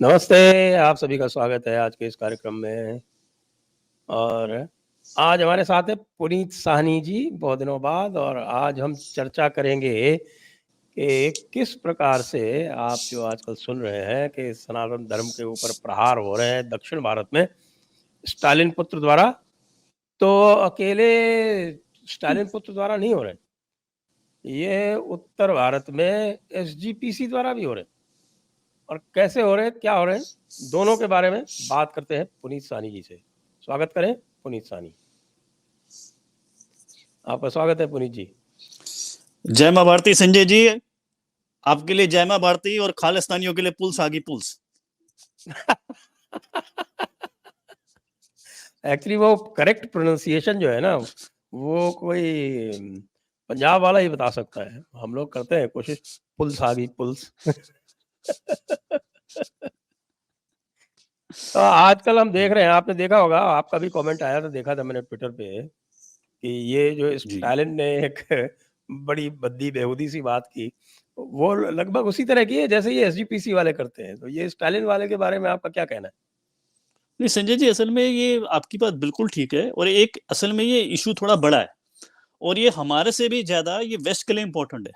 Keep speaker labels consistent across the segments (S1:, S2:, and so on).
S1: नमस्ते, आप सभी का स्वागत है आज के इस कार्यक्रम में। और आज हमारे साथ है पुनीत साहनी जी, बहुत दिनों बाद। और आज हम चर्चा करेंगे कि किस प्रकार से आप जो आजकल सुन रहे हैं कि सनातन धर्म के ऊपर प्रहार हो रहे हैं दक्षिण भारत में स्टालिन पुत्र द्वारा, तो अकेले स्टालिन पुत्र द्वारा नहीं हो रहे, ये उत्तर भारत में एसजीपीसी द्वारा भी हो रहे। और कैसे हो रहे हैं, क्या हो रहे हैं, दोनों के बारे में बात करते हैं पुनीत साहनी जी से। स्वागत करें पुनीत साहनी। आपका स्वागत है पुनीत जी।
S2: जय मां भारती संजय जी, आपके लिए जय मां भारती और खालिस्तानियों के लिए पुल्स आगी पुल्स।
S1: एक्चुअली वो करेक्ट प्रोनाउंसिएशन जो है ना, वो कोई पंजाब वाला ही बता सकता है। हम लोग करते हैं कोशिश, पुल्स आगी पुल्स। तो आजकल हम देख रहे हैं, आपने देखा होगा, आपका भी कमेंट आया था, देखा था मैंने ट्विटर पे, कि ये जो स्टालिन ने एक बड़ी बद्दी बेहूदी सी बात की, वो लगभग उसी तरह की है जैसे ये एसजीपीसी वाले करते हैं। तो ये स्टालिन वाले के बारे में आपका क्या कहना है?
S2: नहीं संजय जी, असल में ये आपकी बात बिल्कुल ठीक है, और एक असल में ये इशू थोड़ा बड़ा है, और ये हमारे से भी ज्यादा ये वेस्ट के लिए इंपॉर्टेंट है।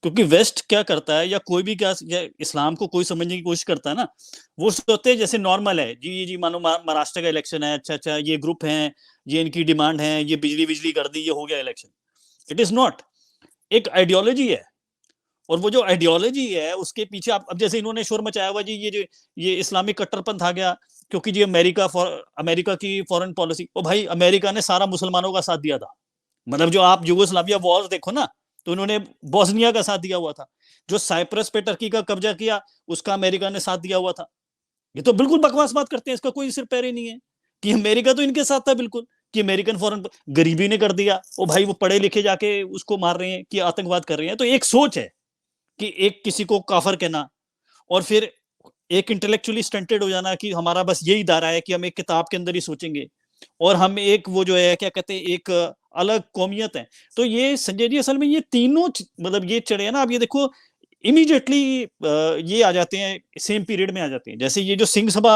S2: क्योंकि वेस्ट क्या करता है, या कोई भी क्या, या इस्लाम को कोई समझने की कोशिश करता है ना, वो सोचते हैं जैसे नॉर्मल है जी मानो महाराष्ट्र का इलेक्शन है, अच्छा ये ग्रुप है, ये इनकी डिमांड है, ये बिजली बिजली कर दी, ये हो गया इलेक्शन। It is not. एक आइडियोलॉजी है, और वो जो आइडियोलॉजी है उसके पीछे आप, अब जैसे इन्होंने शोर मचाया हुआ जी, ये इस्लामिक कट्टरपंथ आ गया क्योंकि जी अमेरिका की फॉरेन पॉलिसी। ओ भाई, अमेरिका ने सारा मुसलमानों का साथ दिया था। मतलब जो आप यूगोस्लाविया वॉर देखो ना, तो उन्होंने बोस्निया का साथ दिया हुआ था। जो साइप्रस पे टर्की का कब्जा किया, उसका अमेरिका ने साथ दिया हुआ था। ये तो बिल्कुल बकवास बात करते हैं, इसका कोई सिर पैर ही नहीं है कि अमेरिका तो इनके साथ था बिल्कुल, कि अमेरिकन फॉरेन गरीबी ने कर दिया। ओ भाई, वो पढ़े लिखे जाके उसको मार रहे हैं कि आतंकवाद कर रहे हैं। तो एक सोच है कि एक किसी को काफर कहना, और फिर एक इंटेलेक्चुअली स्टंटेड हो जाना कि हमारा बस यही दायरा है कि हम एक किताब के अंदर ही सोचेंगे, और हम एक वो जो है क्या कहते हैं, एक अलग कौमियत है। तो ये संजय जी, असल में ये तीनों मतलब ये चढ़े हैं ना, आप ये देखो इमीडिएटली ये आ जाते हैं, सेम पीरियड में आ जाते हैं। जैसे ये जो सिंह सभा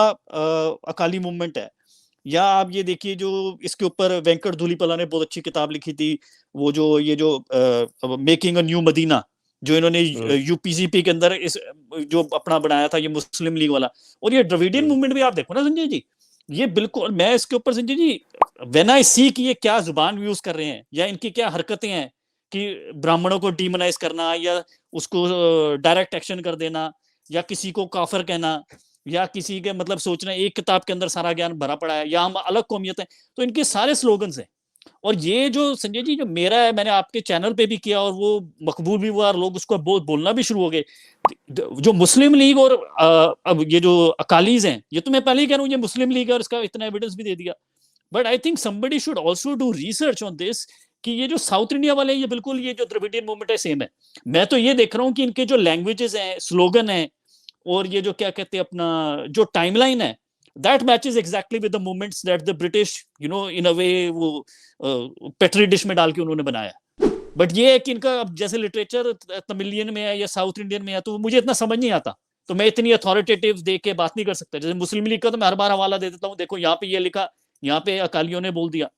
S2: अकाली मूवमेंट है, या आप ये देखिए जो इसके ऊपर वेंकट धूलीपला ने बहुत अच्छी किताब लिखी थी, वो जो ये जो मेकिंग अ न्यू मदीना, जो इन्होंने यूपीसीपी के अंदर इस जो अपना बनाया था, ये मुस्लिम लीग वाला। और ये द्रविडियन मूवमेंट भी आप देखो ना संजय जी, ये बिल्कुल, मैं इसके ऊपर संजय जी, व्हेन आई सी कि ये क्या जुबान यूज कर रहे हैं, या इनकी क्या हरकतें हैं, कि ब्राह्मणों को डीमोनाइज करना, या उसको डायरेक्ट एक्शन कर देना, या किसी को काफर कहना, या किसी के मतलब सोचना एक किताब के अंदर सारा ज्ञान भरा पड़ा है, या हम अलग कौमियत है। तो इनके सारे स्लोगन्स हैं। और ये जो संजय जी जो मेरा है, मैंने आपके चैनल पे भी किया, और वो मकबूल भी हुआ, और लोग उसको बोलना भी शुरू हो गए। जो मुस्लिम लीग और अब ये जो अकालीज हैं, ये तो मैं पहले ही कह रहा हूँ, ये मुस्लिम लीग है, और इसका इतना एविडेंस भी दे दिया। But I think somebody should also do research on this, कि ये जो साउथ इंडिया वाले हैं, ये बिल्कुल ये जो द्रविडियन मूवमेंट है सेम है। मैं तो ये देख रहा हूँ कि इनके जो लैंग्वेजेस हैं, स्लोगन है, और ये जो क्या कहते हैं अपना जो टाइमलाइन है, that matches exactly with the movements that the British, in a way वो पेट्री डिश में डाल के उन्होंने बनाया। बट ये है कि इनका अब जैसे लिटरेचर तमिलियन में है या साउथ इंडियन में है, तो मुझे इतना समझ नहीं आता, तो मैं इतनी अथॉरिटेटिव दे के बात नहीं कर सकता। जैसे मुस्लिम लीग का तो मैं हर बार हवाला दे देता हूँ, देखो यहाँ पे ये लिखा, यहाँ पे अकालियों ने बोल दिया।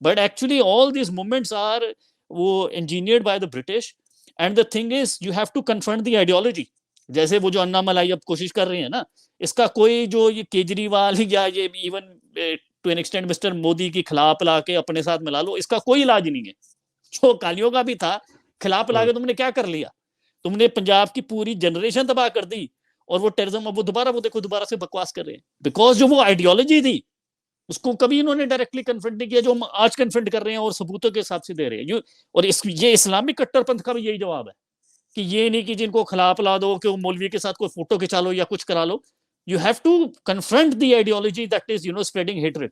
S2: But actually all these movements are वो engineered by the British, and the thing is you have to confront the ideology. जैसे वो जो अन्ना मलाई अब कोशिश कर रहे हैं ना, इसका कोई जो ये केजरीवाल या ये even to an extent Mr Modi की खिलाफ ला के अपने साथ मिला लो, इसका कोई इलाज नहीं है। जो कालियों का भी था, खिलाफ ला के तुमने क्या कर लिया, तुमने पंजाब की पूरी जनरेशन तबाह कर दी, और वो टेररिज्म, अब वो दोबारा से बकवास कर रहे हैं, बिकॉज जो वो आइडियोलॉजी थी उसको कभी इन्होंने डायरेक्टली कन्फ्रंट नहीं किया, जो हम आज कन्फ्रंट कर रहे हैं और सबूतों के हिसाब से दे रहे हैं। और ये इस्लामिक कट्टरपंथ का भी यही जवाब है, कि ये नहीं कि जिनको खिलाफ ला दो, कि वो मौलवी के साथ कोई फोटो खिंचा लो या कुछ करा लो। You have to confront the ideology that is spreading hatred.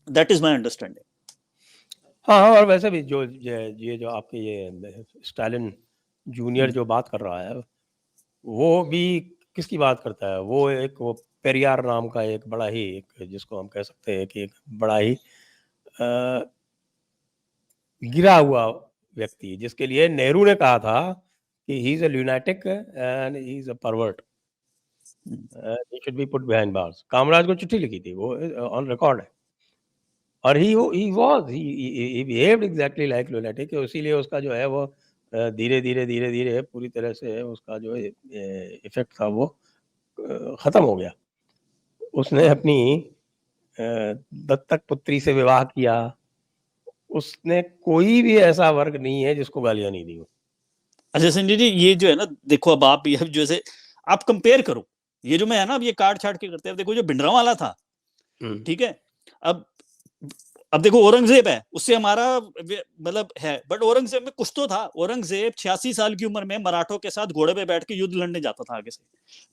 S2: That is my understanding.
S1: हाँ, और वैसे भी जो ये जो आपके ये स्टालिन जूनियर जो बात कर रहा है, वो भी किसकी बात करता है? वो एक वो पेरियार नाम का एक बड़ा ही एक जिसको हम कह सकते हैं कि एक बड़ा ही गिरा हुआ व्यक्ति, जिसके लिए नेहरू ने कहा था कि he is a lunatic and he is a pervert, he should be put behind bars. Kamaraj को चिट्ठी लिखी थी, वो ऑन रिकॉर्ड है। और he was he behaved exactly like lunatic, इसीलिए उसका जो है वो धीरे धीरे पूरी तरह से उसका जो इफेक्ट था वो खत्म हो गया। उसने अपनी दत्तक पुत्री से विवाह किया। उसने कोई भी ऐसा वर्ग नहीं है जिसको गालियां नहीं दी हो।
S2: अच्छा संजय जी, ये जो है ना, देखो अब आप ये जैसे आप कंपेयर करो, ये जो मैं है ना अब ये काट छाट के करते हैं, अब देखो जो भिंडरांवाला था, ठीक है, अब अब देखो औरंगजेब है, उससे हमारा मतलब है, बट औरंगजेब में कुछ तो था। औरंगजेब 86 साल की उम्र में मराठों के साथ घोड़े पे बैठ के युद्ध लड़ने जाता था आगे से।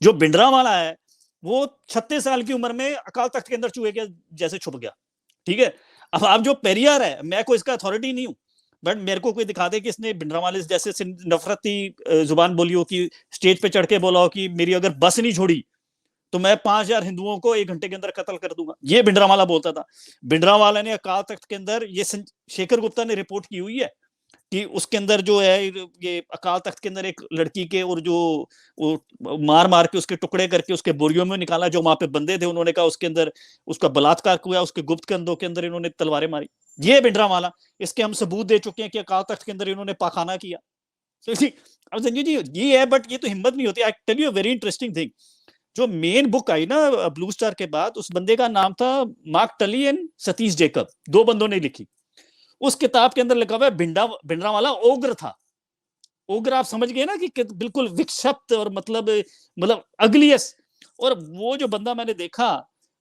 S2: जो भिंडरांवाला है वो 36 साल की उम्र में अकाल तख्त के अंदर चूहे के जैसे छुप गया, ठीक है। अब आप जो पेरियार है, मैं कोई इसका अथॉरिटी नहीं हूं, बट मेरे को कोई दिखा दे कि इसने भिंडरांवाले जैसे नफरती जुबान बोली हो, कि स्टेज पे चढ़ के बोला हो कि मेरी अगर बस नहीं छोड़ी तो मैं 5,000 हिंदुओं को 1 घंटे के अंदर कत्ल कर दूंगा, ये भिंडरांवाला बोलता था। भिंडरांवाला ने अकाल तख्त के अंदर, ये शेखर गुप्ता ने रिपोर्ट की हुई है कि उसके अंदर जो है ये अकाल तख्त के अंदर एक लड़की के, और जो वो मार मार के उसके टुकड़े करके उसके बोरियों में निकाला, जो वहां पे बंदे थे, उन्होंने कहा उसके अंदर उसका बलात्कार हुआ, उसके गुप्त कंधों के अंदर इन्होंने तलवारें मारी। ये भिंडरांवाला, इसके हम सबूत दे चुके हैं कि अकाल तख्त के अंदर इन्होंने पाखाना किया। तो अब संजय जी ये है, बट ये तो हिम्मत नहीं होती। I tell you very interesting thing, जो मेन बुक आई ना ब्लू स्टार के बाद, उस बंदे का नाम था मार्क टली एंड सतीश जेकब, दो बंदों ने लिखी। उस किताब के अंदर लिखा हुआ है भिंडरांवाला ओग्र था। ओग्र आप समझ गए ना कि बिल्कुल विक्षिप्त और मतलब अगलियस। और वो जो बंदा मैंने देखा,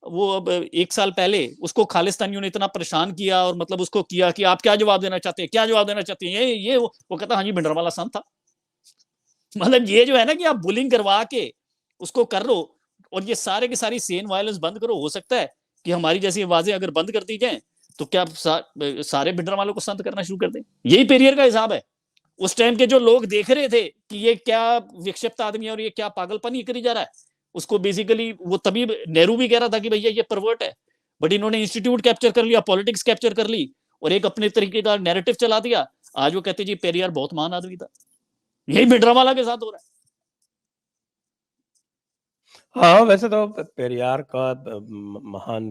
S2: वो अब 1 साल पहले उसको खालिस्तानियों ने इतना परेशान किया, और मतलब उसको किया कि आप क्या जवाब देना चाहते हैं, क्या जवाब देना चाहते हैं, ये वो कहता हाँ जी भिंडरांवाला सन था। मतलब ये जो है ना कि आप बुलिंग करवा के उसको कर लो, और ये सारे की सारी सेन वायलेंस बंद करो। हो सकता है कि हमारी जैसी आवाजें अगर बंद कर दी जाए तो क्या सारे भिंडर वालों को संत करना शुरू कर दें। यही पेरियर का हिसाब है। उस टाइम के जो लोग देख रहे थे कि ये क्या विक्षिप्त आदमी है और ये क्या पागलपन ही करी जा रहा है, उसको बेसिकली वो तभी नेहरू भी कह रहा था कि भैया ये परवर्ट है, बट इन्होंने इंस्टीट्यूट कैप्चर कर लिया, पॉलिटिक्स कैप्चर कर ली, और एक अपने तरीके का नैरेटिव चला दिया। आज वो कहते जी पेरियार बहुत महान आदमी था। यही भिंडरांवाला के साथ हो रहा है।
S1: हाँ, वैसे तो पेरियार का महान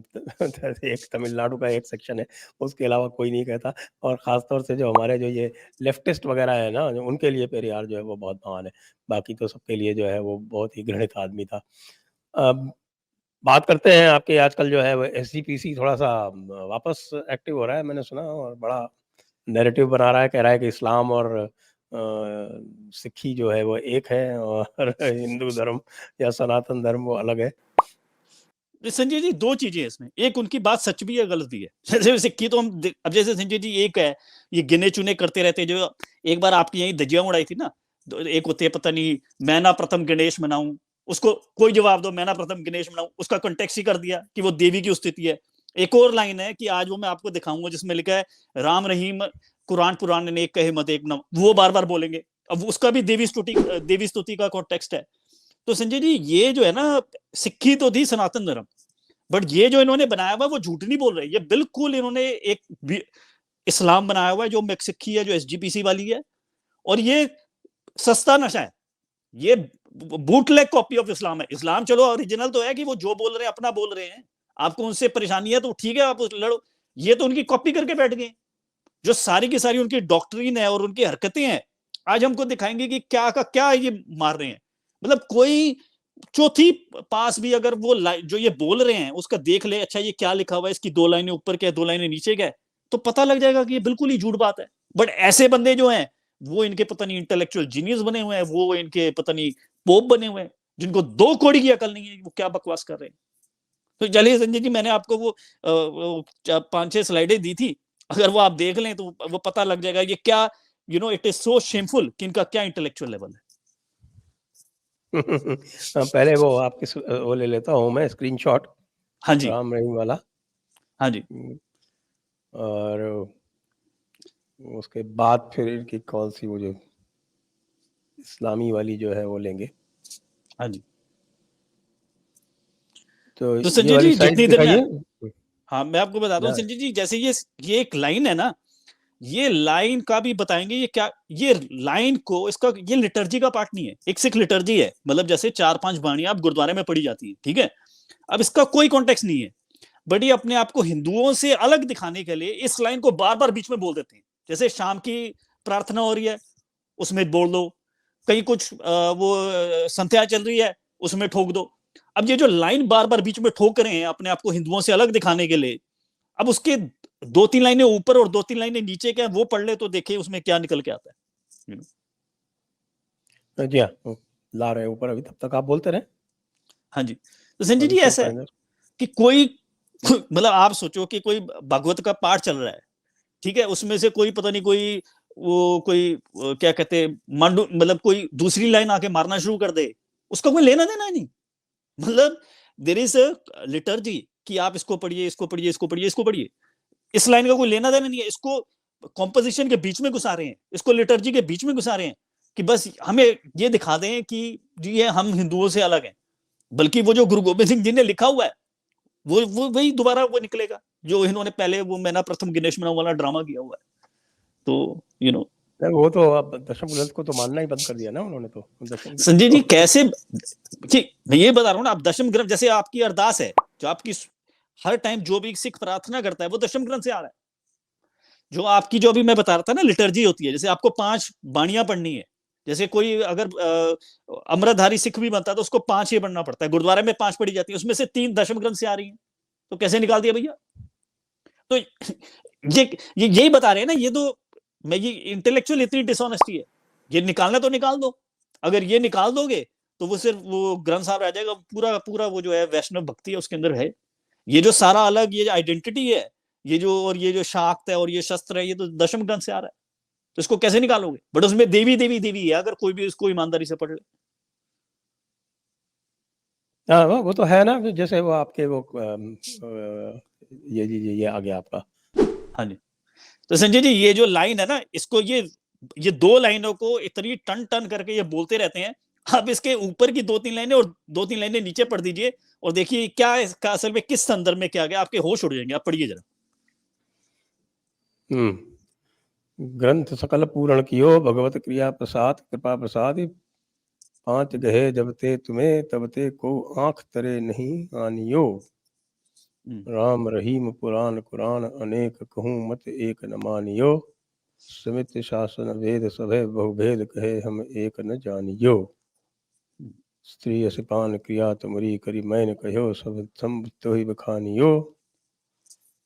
S1: एक तमिलनाडु का एक सेक्शन है, उसके अलावा कोई नहीं कहता। और ख़ास तौर से जो हमारे जो ये लेफ्टिस्ट वगैरह है ना, उनके लिए पेरियार जो है वो बहुत महान है। बाकी तो सबके लिए जो है वो बहुत ही घृणित आदमी था। अब बात करते हैं आपके आजकल जो है वो एसजीपीसी थोड़ा-सा वापस एक्टिव हो रहा है, मैंने सुना, और बड़ा नैरेटिव बना रहा है, कह रहा है कि इस्लाम और सिक्खी जो है वो एक है और हिंदू धर्म या सनातन धर्म वो अलग है।
S2: संजय जी दो चीजें हैं इसमें, एक उनकी बात सच भी है गलत भी है। जैसे सिक्की तो हम अब जैसे संजय जी एक है, ये गिने चुने करते रहते हैं। जो एक बार आपकी यही धज्जियां उड़ाई थी ना, एक होते पता नहीं मैं ना प्रथम गणेश मनाऊं, उसको कोई जवाब दो, मैं ना प्रथम गणेश मनाऊं, उसका कंटेक्स्ट ही कर दिया कि वो देवी की स्थिति है। एक और लाइन है कि आज वो मैं आपको दिखाऊंगा जिसमें लिखा है राम रहीम कुरान पुरान ने एक कहे मत एक न, वो बार बार बोलेंगे। अब उसका भी देवी स्तुति का कॉन्टेक्स्ट है। तो संजय जी ये जो है ना, सिक्खी तो थी सनातन धर्म, बट ये जो इन्होंने बनाया हुआ वो झूठ नहीं बोल रहे। ये बिल्कुल इन्होंने एक इस्लाम बनाया हुआ है जो सिक्खी है, जो एसजीपीसी वाली है, और ये सस्ता नशा है। ये बूटलेग कॉपी ऑफ इस्लाम है। इस्लाम चलो ओरिजिनल तो है कि वो जो बोल रहे हैं अपना बोल रहे हैं, आपको उनसे परेशानी है तो ठीक है आप लड़ो। ये तो उनकी कॉपी करके बैठ गए। जो सारी की सारी उनकी डॉक्ट्रिन है और उनकी हरकतें हैं, आज हमको दिखाएंगे कि क्या का क्या ये मार रहे हैं। मतलब कोई चौथी पास भी अगर वो जो ये बोल रहे हैं उसका देख ले, अच्छा ये क्या लिखा हुआ है, इसकी 2 लाइनें ऊपर क्या है 2 लाइनें नीचे क्या है, तो पता लग जाएगा कि ये बिल्कुल ही झूठ बात है। बट ऐसे बंदे जो हैं वो इनके पता नहीं इंटेलेक्चुअल जीनियस बने हुए हैं, वो इनके पता नहीं पोप बने हुए हैं, जिनको 2 कौड़ी की अकल नहीं है, वो क्या बकवास कर रहे हैं। तो चलिए संजय जी, मैंने आपको वो 5-6 स्लाइडें दी थी, अगर वो आप देख लें तो वो पता लग जाएगा ये क्या, इट इज सो शेमफुल कि इनका क्या इंटेलेक्चुअल लेवल है।
S1: पहले वो आपकी वो ले लेता हूँ मैं स्क्रीनशॉट,
S2: हाँ जी,
S1: राम रहीम वाला।
S2: हाँ जी,
S1: और उसके बाद फिर इनकी कौन सी वो जो इस्लामी वाली जो है वो लेंगे।
S2: हाँ जी।
S1: तो
S2: तो
S1: ये
S2: संजय
S1: वाली
S2: जी
S1: साइड
S2: जितनी देर में,
S1: दिखाइए।
S2: हाँ मैं आपको बताता हूँ
S1: या
S2: संजय जी, जैसे ये एक लाइन है ना, ये लाइन का भी बताएंगे ये क्या, ये लाइन को, इसका ये लिटर्जी का पार्ट नहीं है, एक सिख लिटर्जी है, मतलब जैसे 4-5 बाणियां आप गुरुद्वारे में पढ़ी जाती है, ठीक है। अब इसका कोई कॉन्टेक्स्ट नहीं है, बट ये अपने आप को हिंदुओं से अलग दिखाने के लिए इस लाइन को बार बार बीच में बोल देते हैं। जैसे शाम की प्रार्थना हो रही है उसमें बोल दो, कहीं कुछ वो संध्या चल रही है उसमें ठोक दो। अब ये जो लाइन बार बार बीच में ठोक रहे हैं अपने आप को हिंदुओं से अलग दिखाने के लिए, अब उसके 2-3 लाइनें ऊपर और 2-3 लाइनें नीचे क्या वो पढ़ ले तो देखिए उसमें क्या निकल के आता है।
S1: जी हाँ, ला रहे हैं ऊपर अभी, तब तक आप बोलते रहे।
S2: हाँ जी, तो संजय
S1: अभी
S2: जी
S1: शुरू
S2: ऐसा है
S1: करेंगे।
S2: कि कोई मतलब आप सोचो कि कोई भागवत का पाठ चल रहा है, ठीक है, उसमें से कोई पता नहीं कोई क्या कहते हैं मांडू, मतलब कोई दूसरी लाइन आके मारना शुरू कर दे, उसका कोई लेना देना नहीं। मतलब देयर इज अ लिटर्जी कि आप इसको पढ़िए, इसको पढ़िए, इसको पढ़िए, इसको पढ़िए, इस लाइन का कोई लेना देना नहीं है। इसको कॉम्पोजिशन के बीच में घुसा रहे हैं, इसको लिटर्जी के बीच में घुसा रहे हैं कि बस हमें ये दिखा दें कि ये हम हिंदुओं से अलग हैं। बल्कि वो जो गुरु गोबिंद सिंह जी ने लिखा हुआ है वो वही दोबारा वो निकलेगा जो इन्होंने पहले वो मैना प्रथम गणेश मना वाला ड्रामा किया हुआ है। तो यू नो
S1: वो तो अब दशम ग्रंथ को तो मानना ही बंद कर दिया ना उन्होंने, तो दशम
S2: संजय जी कैसे जी, मैं ये बता रहा हूँ ना, आप दशम ग्रंथ, जैसे आपकी अरदास है जो आपकी हर टाइम जो भी सिख प्रार्थना करता है वो दशम ग्रंथ से आ रहा है। जो आपकी जो अभी मैं बता रहा था ना लिटर्जी होती है, जैसे आपको 5 बाणियां पढ़नी है, जैसे कोई अगर अमृतधारी सिख भी बनता है तो उसको 5 ही पढ़ना पड़ता है, गुरुद्वारे में 5 पढ़ी जाती है, उसमें से 3 दशम ग्रंथ से आ रही है, तो कैसे निकाल दिया भैया। तो ये यही बता रहे हैं ना, ये तो मैं ये इंटेलेक्चुअल इतनी डिसऑनेस्टी है, ये निकालना तो निकाल दो, अगर ये निकाल दोगे तो वो सिर्फ वो ग्रंथ साहब रह जाएगा, पूरा पूरा वो जो है वैष्णव भक्ति है उसके अंदर है, ये जो सारा अलग ये आइडेंटिटी है, ये जो और ये जो शाक्त है और ये शस्त्र है, ये तो दशम ग्रंथ से आ रहा है, तो इसको कैसे निकालोगे। बट उसमें देवी देवी देवी है, अगर कोई भी इसको ईमानदारी से पढ़ ले।
S1: हाँ वो तो है ना, जैसे वो आपके वो ये जी ये आ गया आपका।
S2: हाँ जी, तो संजय जी ये जो लाइन है ना, इसको ये 2 लाइनों को इतनी टन टन करके ये बोलते रहते हैं। आप इसके ऊपर की 2-3 लाइनें और 2-3 लाइनें नीचे पढ़ दीजिए और देखिए क्या इसका असल में किस संदर्भ में क्या गया, आपके होश उड़ जाएंगे। आप पढ़िए जरा।
S1: ग्रंथ सकल पूर्ण कियो, भगवत क्रिया प्रसाद कृपा प्रसाद, 5 गहे जब ते तुम्हें, तब ते को आंख तरे नहीं आनियो। राम रहीम पुराण कुरान, अनेक कहूँ मत एक न मानियो। समित शासन वेद सभय बहुभेद, कहे हम एक न जानियो। स्त्री असिपान क्रिया तुमरी, करी मैन कहो सब तो ही बखानियो।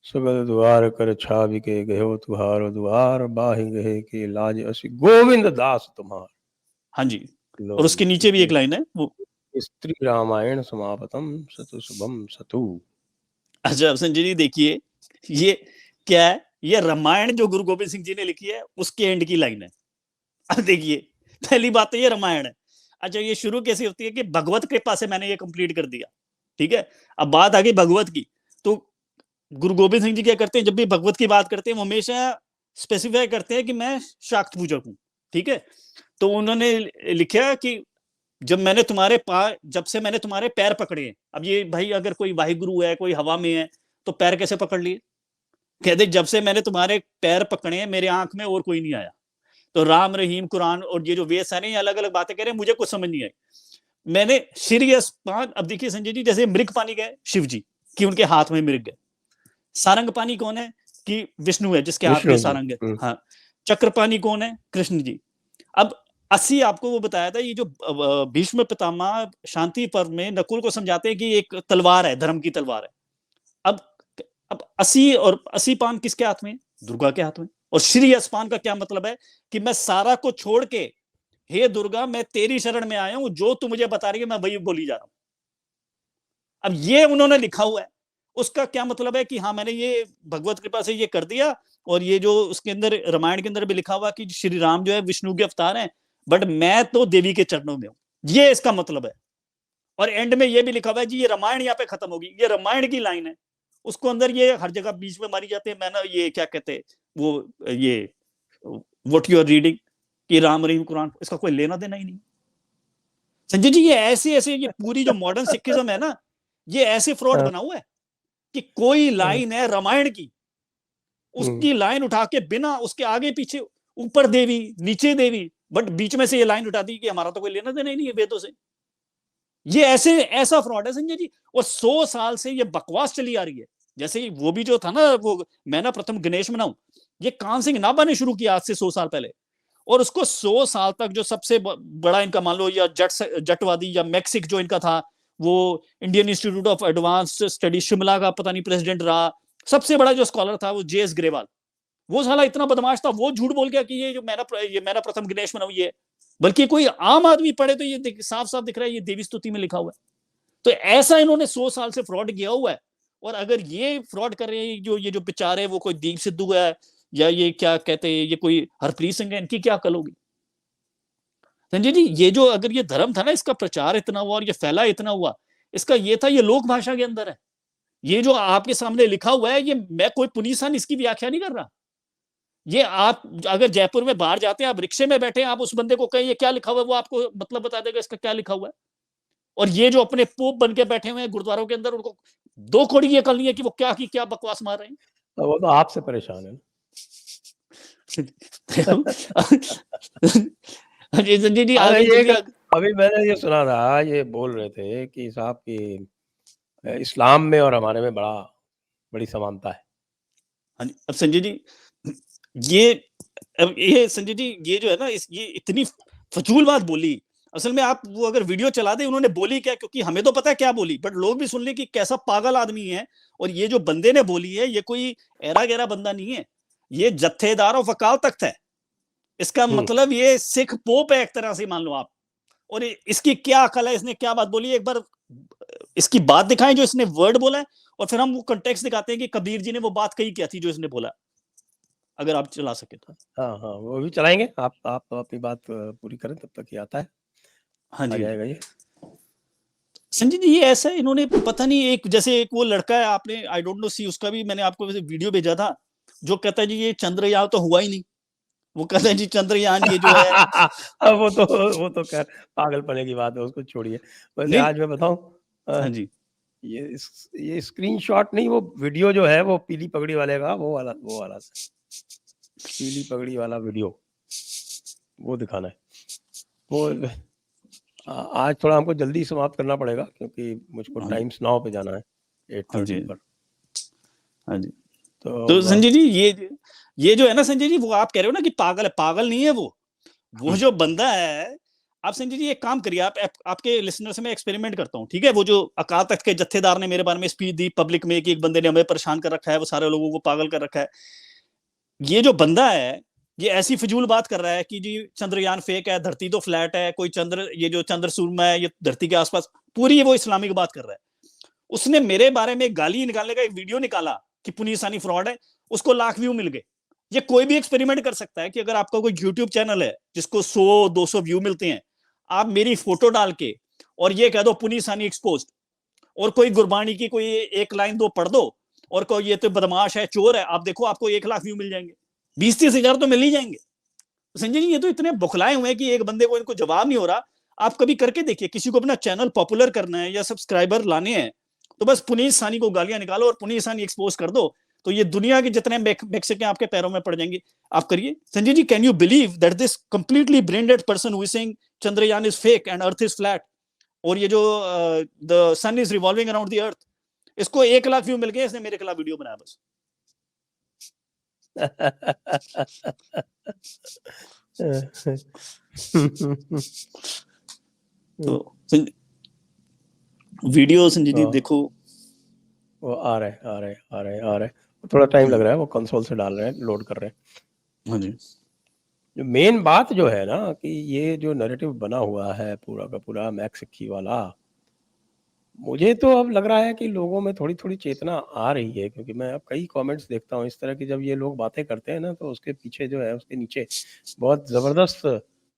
S1: सगल द्वार कर छावि के गयो, तुहारो द्वार बाहि गहे के लाज असि गोविंद दास तुम्हार।
S2: हाँ जी, और उसके नीचे भी एक लाइन है वो,
S1: स्त्री रामायण समापतम सतु शुभम सतु।
S2: अच्छा संजय जी देखिए ये क्या है, ये रामायण जो गुरु गोबिंद सिंह जी ने लिखी है उसके एंड की लाइन है। अब देखिए पहली बात तो ये रामायण है। अच्छा ये शुरू कैसे होती है कि भगवत कृपा से मैंने ये कंप्लीट कर दिया, ठीक है। अब बात आ गई भगवत की, तो गुरु गोबिंद सिंह जी क्या करते हैं, जब भी भगवत की बात करते हैं वो हमेशा स्पेसिफाई करते हैं कि मैं शाक्त पूजक हूं, ठीक है। तो उन्होंने लिखा कि जब से मैंने तुम्हारे पैर पकड़े हैं। अब ये भाई अगर कोई वाहिगुरु है, कोई हवा में है, तो पैर कैसे पकड़ लिए। कहते जब से मैंने तुम्हारे पैर पकड़े हैं मेरे आंख में और कोई नहीं आया। तो राम रहीम कुरान और ये जो वेद सारे अलग अलग बातें कह रहे हैं, मुझे कुछ समझ नहीं आई। मैंने सीरियस पान, अब देखिए संजय जी जैसे मृग पानी गए शिव जी कि उनके हाथ में मृग है, सारंग पानी कौन है कि विष्णु है जिसके हाथ में
S1: विष्णु जी।
S2: सारंग है, हाँ। चक्र पानी कौन है, कृष्ण जी। अब 80 आपको वो बताया था, ये जो भीष्म पितामह शांति पर्व में नकुल को समझाते हैं कि एक तलवार है, धर्म की तलवार है। अब 80 पान किसके हाथ में, दुर्गा के हाथ में। और श्री अस्पान का क्या मतलब है कि मैं सारा को छोड़ के, हे दुर्गा मैं तेरी शरण में आया हूं, जो तू मुझे बता रही है मैं वही बोली जा रहा हूं। अब ये उन्होंने लिखा हुआ है, उसका क्या मतलब है कि हाँ मैंने ये भगवत कृपा से ये कर दिया। और ये जो उसके अंदर रामायण के अंदर भी लिखा हुआ कि श्री राम जो है विष्णु के अवतार हैं, बट मैं तो देवी के चरणों में हूं, ये इसका मतलब है। और एंड में ये भी लिखा हुआ है जी ये रामायण यहाँ पे खत्म होगी, ये रामायण की लाइन है। उसको अंदर ये हर जगह बीच में मारी जाती है, मैं ना ये क्या कहते हैं वो ये व्हाट यू आर रीडिंग कि राम रहीम कुरान, इसका कोई लेना देना ही नहीं। संजय जी ये ऐसे ऐसे ये पूरी जो मॉडर्न सिखिज्म है ना, ये ऐसे फ्रॉड
S1: हाँ।
S2: बना हुआ है कि कोई लाइन है रामायण की, उसकी लाइन उठा के बिना उसके आगे पीछे, ऊपर देवी नीचे देवी, बट बीच में से ये लाइन उठा दी कि हमारा तो कोई लेना देना ही नहीं है वेदों से। ये ऐसा फ्रॉड है संजय जी। और 100 साल से ये बकवास चली आ रही है। जैसे वो भी जो था ना, वो मैं ना प्रथम गणेश मनाऊं, ये कान सिंह नाभा ने शुरू किया आज से 100 साल पहले। और उसको 100 साल तक जो सबसे बड़ा इनका मान लो या जटवादी या मैक्सिक जो इनका था, वो Indian institute of advanced study Shimla का पता नहीं प्रेसिडेंट रहा, सबसे बड़ा जो स्कॉलर था वो JS ग्रेवाल। वो साला इतना बदमाश था, वो झूठ बोल गया कि ये जो मैंने प्रथम गणेश मनाऊं ये, बल्कि कोई आम आदमी पढ़े तो ये साफ साफ दिख रहा है ये देवी स्तुति में लिखा हुआ है। तो ऐसा इन्होंने 100 साल से फ्रॉड किया हुआ है। और अगर ये फ्रॉड कर रहे हैं, ये जो बेचारे वो कोई दीप सिद्धू है या ये क्या कहते हैं, ये कोई हरप्रीत सिंह है, इनकी क्या अकल होगी संजय जी। ये जो अगर ये धर्म था ना, इसका प्रचार इतना हुआ और ये फैला इतना हुआ, इसका ये था ये लोक भाषा के अंदर है। ये जो आपके सामने लिखा हुआ है, ये मैं कोई पुनीसान इसकी व्याख्या नहीं कर रहा। ये आप अगर जयपुर में बाहर जाते हैं, आप रिक्शे में बैठे, आप उस बंदे को कहें ये क्या लिखा हुआ है, वो आपको मतलब बता देगा इसका क्या लिखा हुआ है। और ये जो अपने पोप बन के बैठे हुए हैं गुरुद्वारों के अंदर, उनको 2 कौड़ी ये अकल नहीं है कि वो क्या की क्या बकवास मार रहे हैं।
S1: तो वो तो आपसे परेशान है ना।
S2: जी संजय जी,
S1: अरे
S2: आगे
S1: ये अभी मैंने ये सुना था, ये बोल रहे थे कि साहब की इस्लाम में और हमारे में बड़ी समानता है।
S2: हाँ जी, अब संजय जी ये संजय जी ये जो है ना, ये इतनी फजूल बात बोली। असल में आप वो अगर वीडियो चला दे उन्होंने बोली क्या, क्योंकि हमें तो पता है क्या बोली, बट लोग भी सुन ले कि कैसा पागल आदमी है। और ये जो बंदे ने बोली है, ये कोई एरा गहरा बंदा नहीं है, ये जत्थेदार और अकाल तख्त है। इसका मतलब ये सिख पोप है एक तरह से, मान लो आप। और इसकी क्या अकल है, इसने क्या बात बोली है, एक बार इसकी बात दिखाएं जो इसने वर्ड बोला है, और फिर हम वो कंटेक्स्ट दिखाते हैं कि कबीर जी ने वो बात कही क्या थी जो इसने बोला, अगर आप चला सके तो।
S1: हाँ हाँ, वो भी चलाएंगे। आप तो अपनी बात पूरी करें, तब तक ये आता है।
S2: हाँ जी,
S1: आ जाएगा ये।
S2: संजय जी ये ऐसा है, इन्होंने पता नहीं, एक जैसे एक वो लड़का है, आपने आई डोंट नो सी, उसका भी मैंने आपको वैसे वीडियो भेजा था, जो कहता है जी ये चंद्रयान तो हुआ ही नहीं। वो कहता है जी चंद्रयान ये जो है
S1: वो तो खैर पागलपने की बात है, उसको छोड़िए। वैसे
S2: नहीं,
S1: आज मैं बताऊं,
S2: हाँ जी,
S1: ये स्क्रीनशॉट नहीं, वो वीडियो जो है वो पीली पगड़ी वाले का, वो वाला पीली पगड़ी वाला वीडियो वो दिखाना है। वो आज थोड़ा हमको जल्दी समाप्त करना पड़ेगा, क्योंकि मुझको टाइम्स नाउ पे जाना है 8:30 पर।
S2: हाँ जी। तो संजय जी ये जो है ना संजय जी, वो आप कह रहे हो ना कि पागल है, पागल नहीं है वो जो बंदा है। आप संजय जी एक काम करिए, आपके लिसनर से मैं एक्सपेरिमेंट करता हूँ, ठीक है। वो जो अकाल तख्त के जत्थेदार ने मेरे बारे में स्पीच दी पब्लिक में कि एक बंदे ने हमें परेशान कर रखा है, वो सारे लोगों को पागल कर रखा है। ये जो बंदा है, ये ऐसी फिजूल बात कर रहा है कि जी चंद्रयान फेक है, धरती तो फ्लैट है, कोई ये जो चंद्र सूरमा है ये धरती के आसपास, पूरी वो इस्लामिक बात कर रहा है। उसने मेरे बारे में गाली निकालने का एक वीडियो निकाला कि पुनीसानी फ्रॉड है, उसको लाख व्यू मिल गए। ये कोई भी एक्सपेरिमेंट कर सकता है कि अगर आपका कोई यूट्यूब चैनल है जिसको 100-200 व्यू मिलते हैं, आप मेरी फोटो डाल के और ये कह दो पुनीसानी एक्सपोज्ड, और कोई गुरबानी की कोई 1 लाइन 2 पढ़ दो, और कोई ये तो बदमाश है, चोर है, आप देखो आपको 1 लाख व्यू मिल जाएंगे, 20-30 हजार तो मिल ही जाएंगे। संजय जी ये तो इतने बुखलाए हुए हैं कि एक बंदे को इनको जवाब नहीं हो रहा। आप कभी करके देखिए, किसी को अपना चैनल पॉपुलर करना है या सब्सक्राइबर लाने हैं, तो बस पुनीत सानी को गालियां निकालो और पुनीत सानी एक्सपोज कर दो, तो ये दुनिया के जितने मैक्सिकन आपके पैरों में पड़ जाएंगे। आप करिए Sanjay ji. Can you believe that this completely brain dead person who is saying Chandrayaan is fake and earth is flat, और ये जो the sun is revolving around the earth, इसको 1 लाख व्यू मिल गए, इसने मेरे खिलाफ वीडियो बनाया बस। तो वीडियो संजय जी देखो,
S1: वो आ रहे थोड़ा टाइम लग रहा है, वो कंसोल से डाल रहे हैं, लोड कर रहे हैं।
S2: हाँ जी।
S1: जो मेन बात जो है ना, कि ये जो नैरेटिव बना हुआ है पूरा का पूरा मैक्स सिक्की वाला, मुझे तो अब लग रहा है कि लोगों में थोड़ी थोड़ी चेतना आ रही है, क्योंकि मैं अब कई कमेंट्स देखता हूँ इस तरह की, जब ये लोग बातें करते हैं ना, तो उसके पीछे जो है, उसके नीचे बहुत ज़बरदस्त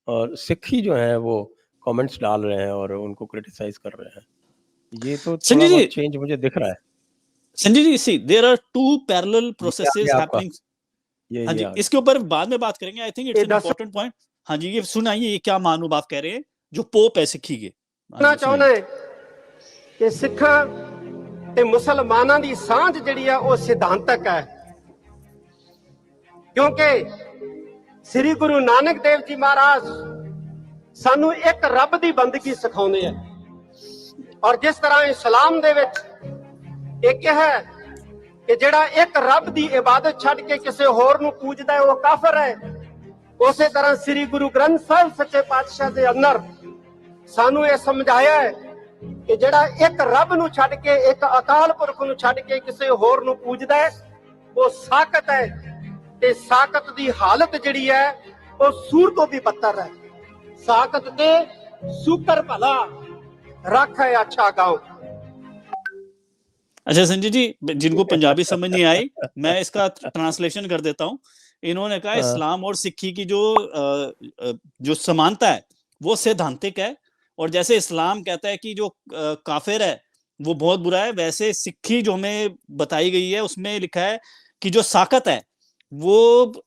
S1: और सिक्खी जो है वो कमेंट्स डाल रहे हैं और उनको क्रिटिसाइज कर रहे हैं। ये तो थोड़ा बहुत चेंज मुझे दिख रहा है
S2: Sanjay ji. See there are 2 parallel processes happening. हाँ जी, इसके ऊपर बाद में बात करेंगे, I think it's an important point. हाँ जी, ये सुनाइए, ये क्या महानुभाव कह रहे हैं जो पोप है सिक्खी के।
S3: कहना चाहना है कि सिखा ਤੇ ਮੁਸਲਮਾਨਾਂ ਦੀ ਸਾਂਝ ਜਿਹੜੀ ਆ ਉਹ ਸਿਧਾਂਤਕ ਹੈ, ਕਿਉਂਕਿ ਸ੍ਰੀ ਗੁਰੂ ਨਾਨਕ ਦੇਵ ਜੀ ਮਹਾਰਾਜ ਸਾਨੂੰ ਇੱਕ ਰੱਬ ਦੀ ਬੰਦਗੀ ਸਿਖਾਉਂਦੇ ਆ। ਔਰ ਜਿਸ ਤਰ੍ਹਾਂ ਇਸਲਾਮ ਦੇ ਵਿੱਚ ਇੱਕ ਹੈ ਕਿ ਜਿਹੜਾ ਇੱਕ ਰੱਬ ਦੀ ਇਬਾਦਤ ਛੱਡ ਕੇ ਕਿਸੇ ਹੋਰ ਨੂੰ ਪੂਜਦਾ ਹੈ ਉਹ ਕਾਫਰ ਹੈ, ਉਸੇ ਤਰ੍ਹਾਂ ਸ੍ਰੀ ਗੁਰੂ ਗ੍ਰੰਥ ਸਾਹਿਬ ਸੱਚੇ ਪਾਤਸ਼ਾਹ ਦੇ ਅੰਦਰ ਸਾਨੂੰ ਇਹ ਸਮਝਾਇਆ ਹੈ ਕਿ ਜਿਹੜਾ ਇੱਕ ਰੱਬ ਨੂੰ ਛੱਡ ਕੇ, ਇੱਕ ਅਕਾਲ ਪੁਰਖ ਨੂੰ ਛੱਡ ਕੇ ਕਿਸੇ ਹੋਰ ਨੂੰ ਪੂਜਦਾ ਹੈ ਉਹ ਸਾਕਤ ਹੈ, ਤੇ ਸਾਕਤ ਦੀ ਹਾਲਤ ਜਿਹੜੀ ਹੈ ਉਹ ਸੂਰ ਤੋਂ ਵੀ ਬੱਤਰ ਹੈ। ਸਾਕਤ ਤੇ ਸੁਕਰ भला रख है अच्छा गाँव।
S2: अच्छा संजय जी, जिनको पंजाबी समझ नहीं आई मैं इसका ट्रांसलेशन कर देता हूँ। इन्होंने कहा इस्लाम और सिक्खी की जो समानता है वो सैद्धांतिक है, और जैसे इस्लाम कहता है कि जो काफिर है वो बहुत बुरा है, वैसे सिक्खी जो हमें बताई गई है उसमें लिखा है कि जो साकत है वो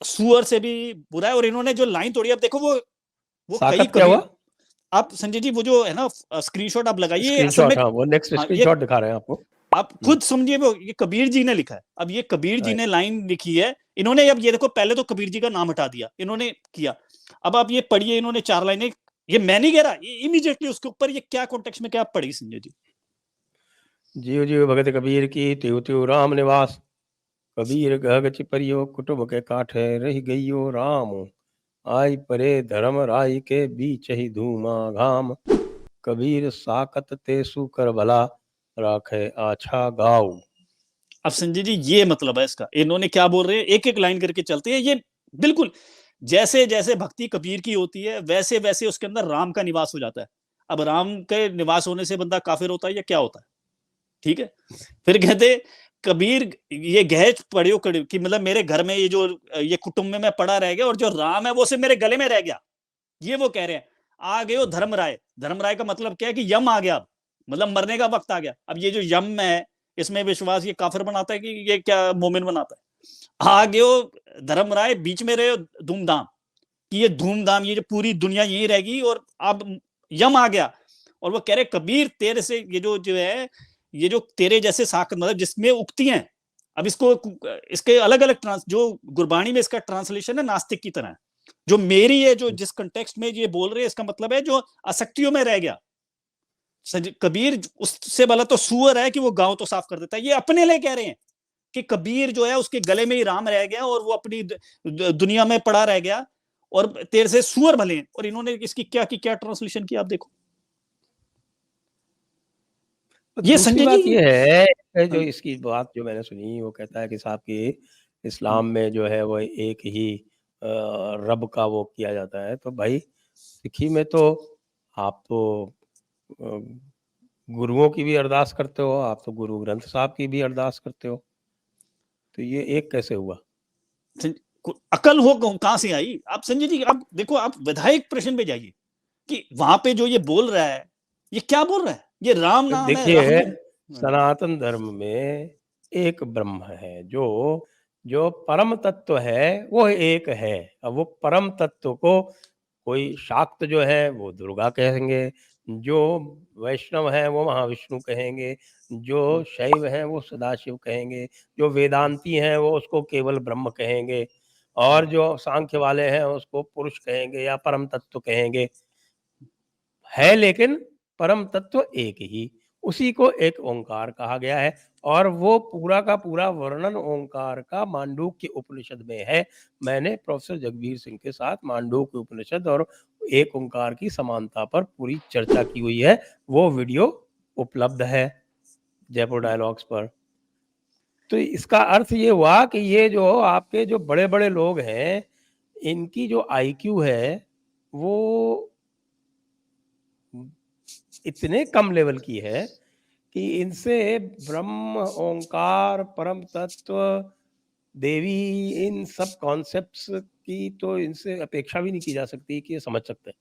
S2: सुअर से भी बुरा है। और इन्होंने जो लाइन तोड़ी, अब देखो वो कई
S1: क्या हुआ?
S2: आप संजय जी वो जो है ना स्क्रीनशॉट आप लगाइए,
S1: वो नेक्स्ट स्क्रीनशॉट दिखा रहे हैं आपको,
S2: आप खुद समझिए। वो ये कबीर जी ने लिखा है। अब ये कबीर जी ने लाइन लिखी है इन्होंने, अब ये देखो पहले तो कबीर जी का नाम हटा दिया इन्होंने किया, अब आप ये पढ़िए, इन्होंने 4 लाइनें, ये मैं नहीं कह रहा, ये इमीडिएटली उसके ऊपर ये क्या कॉन्टेक्स्ट में क्या पढ़ी संजय जी।
S1: जीव जीव भगत कबीर की त्यों त्यों राम निवास, कबीर गह चिपरियो कुटुंब के काठे रह गईयो राम, आई परे धर्म राय के बीच ही धूमा घाम, कबीर साकत ते सुकर भला राखे आछा गाँव।
S2: अब संजय जी ये मतलब है इसका, इन्होंने क्या बोल रहे हैं, एक एक लाइन करके चलते हैं। ये बिल्कुल जैसे जैसे भक्ति कबीर की होती है वैसे वैसे उसके अंदर राम का निवास हो जाता है। अब राम के निवास होने से बंदा काफिर होता है या क्या होता है? ठीक है, फिर कहते कबीर ये गहज पड़ियो कि मतलब मेरे घर में ये कुटुंब में मैं पड़ा रह गया, और जो राम है वो सिर्फ मेरे गले में रह गया, ये वो कह रहे हैं। आ गए हो धर्म राय, धर्म राय का मतलब क्या है कि यम आ गया, अब मतलब मरने का वक्त आ गया। अब ये जो यम है इसमें विश्वास ये काफिर बनाता है कि ये क्या मोमिन बनाता है। आ गए हो धर्म राय, बीच में रहे हो धूमधाम, कि ये धूमधाम ये जो पूरी दुनिया यही रहेगी, और अब यम आ गया। और वो कह रहे कबीर तेरे से ये जो है ये जो तेरे जैसे साकत मतलब जिसमें उक्ति हैं, अब इसके अलग अलग जो गुरबाणी में इसका ट्रांसलेशन है नास्तिक की तरह है, जो मेरी है जो जिस कंटेक्स्ट में ये बोल रहे हैं इसका मतलब है जो आसक्तियों में रह गया। कबीर उससे भला तो सुअर है कि वो गांव तो साफ कर देता है, ये अपने लिए कह रहे हैं कि कबीर जो है उसके गले में ही राम रह गया और वो अपनी दुनिया में पड़ा रह गया, और तेरे से सुअर भले। और इन्होंने इसकी क्या ट्रांसलेशन की आप देखो।
S1: ये संजय जी ये है जो इसकी बात जो मैंने सुनी, वो कहता है कि साहब की इस्लाम में जो है वो एक ही रब का वो किया जाता है, तो भाई सिक्खी में तो आप तो गुरुओं की भी अरदास करते हो, आप तो गुरु ग्रंथ साहब की भी अरदास करते हो, तो ये एक कैसे हुआ?
S2: अकल हो कहां से आई? आप संजय जी आप देखो, आप विधायक प्रश्न पे जाइए कि वहां पे जो ये बोल रहा है ये क्या बोल रहा है, ये राम नाम है।
S1: देखिए सनातन धर्म में एक ब्रह्म है, जो परम तत्व है वो एक है। अब वो परम तत्व को कोई शाक्त जो है वो दुर्गा कहेंगे, जो वैष्णव है वो महाविष्णु कहेंगे, जो शैव है वो सदाशिव कहेंगे, जो वेदांती हैं वो उसको केवल ब्रह्म कहेंगे, और जो सांख्य वाले हैं उसको पुरुष कहेंगे या परम तत्व कहेंगे। है लेकिन परम तत्व एक ही, उसी को एक ओंकार कहा गया है, और वो पूरा का पूरा वर्णन ओंकार का मांडूक्य उपनिषद में है। मैंने प्रोफेसर जगबीर सिंह के साथ मांडूक्य उपनिषद और एक ओंकार की समानता पर पूरी चर्चा की हुई है, वो वीडियो उपलब्ध है जयपुर डायलॉग्स पर। तो इसका अर्थ ये हुआ कि ये जो आपके जो बड़े बड़े लोग हैं इनकी जो आईक्यू है वो इतने कम लेवल की है कि इनसे ब्रह्म, ओंकार, परम तत्व, देवी, इन सब कॉन्सेप्ट्स की तो इनसे अपेक्षा भी नहीं की जा सकती कि ये समझ सकते हैं।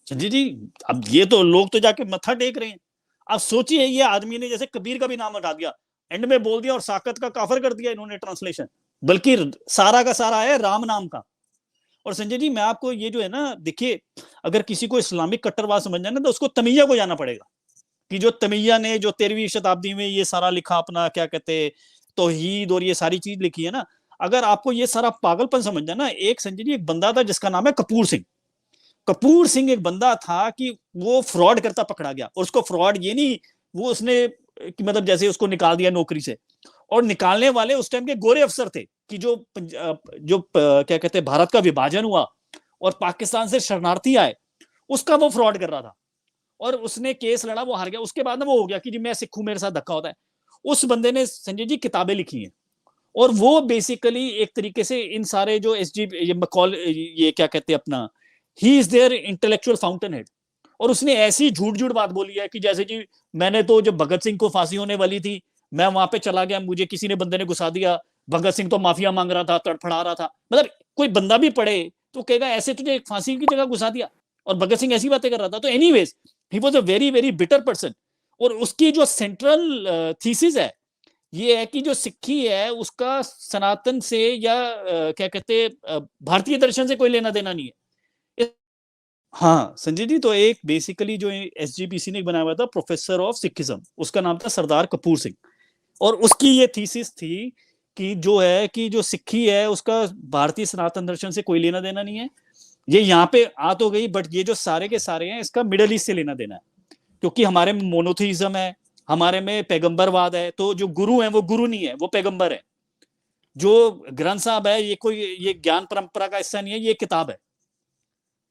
S2: संजय जी अब ये तो लोग तो जाके मत्था टेक रहे हैं। आप सोचिए ये आदमी ने जैसे कबीर का भी नाम हटा दिया, एंड में बोल दिया और साकत का काफिर कर दिया इन्होंने ट्रांसलेशन, बल्कि सारा का सारा है राम नाम का। और संजय जी मैं आपको ये जो है ना, देखिए अगर किसी को इस्लामिक कट्टरवाद समझना है ना तो उसको तमीया को जाना पड़ेगा। कि जो तमिया ने जो 13वीं शताब्दी में ये सारा लिखा, अपना क्या कहते तौहीद और ये सारी चीज लिखी है ना, अगर आपको ये सारा पागलपन समझना ना, एक संजय जी एक बंदा था जिसका नाम है कपूर सिंह। कपूर सिंह एक बंदा था कि वो फ्रॉड करता पकड़ा गया, और उसको फ्रॉड ये नहीं वो उसने कि मतलब जैसे उसको निकाल दिया नौकरी से, और निकालने वाले उस टाइम के गोरे अफसर थे कि क्या कहते हैं भारत का विभाजन हुआ और पाकिस्तान से शरणार्थी आए, उसका वो फ्रॉड कर रहा था, और उसने केस लड़ा, वो हार गया। उसके बाद में वो हो गया कि जी मैं सिख हूं, मेरे साथ धक्का होता है। उस बंदे ने संजय जी किताबें लिखी हैं, और वो बेसिकली एक तरीके से इन सारे जो एसजी ये मकॉल ये क्या कहते हैं अपना, he is there intellectual fountain head. और उसने ऐसी झूठ झूठ बात बोली है कि जैसे जी मैंने तो जब भगत सिंह को फांसी होने वाली थी, मैं वहां पे चला गया, मुझे किसी ने बंदे ने घुसा दिया, भगत सिंह तो माफिया मांग रहा था, तड़फड़ा रहा था। मतलब कोई बंदा भी पढ़े तो कहेगा ऐसे तुझे फांसी की जगह घुसा दिया, और भगत सिंह ऐसी बातें कर रहा था। तो anyways he was a very very bitter person. और उसकी जो सेंट्रल थीसिस है ये है कि जो सिक्खी है उसका सनातन से या क्या कहते भारतीय दर्शन से कोई लेना देना नहीं है। हाँ संजय जी, तो एक बेसिकली जो एसजीपीसी ने बनाया हुआ था प्रोफेसर ऑफ सिखिज्म, उसका नाम था सरदार कपूर सिंह, और उसकी ये थीसिस थी कि जो है कि जो सिक्खी है उसका भारतीय सनातन दर्शन से कोई लेना देना नहीं है। ये यहाँ पे आ तो गई, बट ये जो सारे के सारे हैं इसका मिडल ईस्ट से लेना देना है, क्योंकि हमारे में मोनोथीज्म है, हमारे में पैगंबरवाद है। तो जो गुरु है वो गुरु नहीं है, वो पैगंबर है। जो ग्रंथ साहब है ये कोई ये ज्ञान परंपरा का हिस्सा नहीं है, ये किताब है।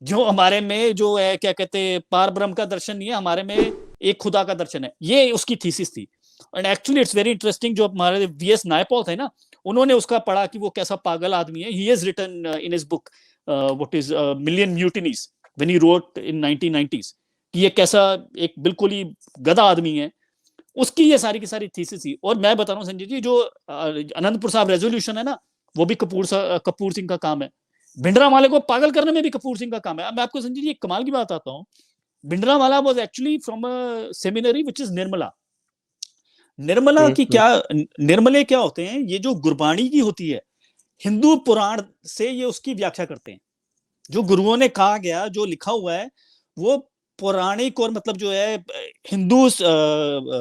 S2: जो हमारे में जो है क्या कहते हैं पार ब्रह्म का दर्शन नहीं है, हमारे में एक खुदा का दर्शन है। ये उसकी थीसिस थी। And actually it's very interesting, जो हमारे वीएस नायपॉल थे ना, उन्होंने उसका पढ़ा कि वो कैसा पागल आदमी है। He has written in his book what is million mutinies when he wrote in 1990s कि ये कैसा एक बिल्कुल ही गधा आदमी है। उसकी ये सारी की सारी थीसिस थी। और मैं बता रहा हूँ संजय जी, जो अनंतपुर साहब रेजोल्यूशन है ना, वो भी कपूर सिंह का काम है। भिंडरावाले को पागल करने में भी कपूर सिंह का काम है। अब मैं आपको संजय जी एक कमाल की बात आता हूँ। Bhindranwale was actually from a seminary which is Nirmala. Nirmala की क्या, निर्मले क्या होते हैं, ये जो गुरबाणी की होती है, हिंदू पुराण से ये उसकी व्याख्या करते हैं। जो गुरुओं ने कहा गया, जो लिखा हुआ है, वो पौराणिक और मतलब जो है हिंदू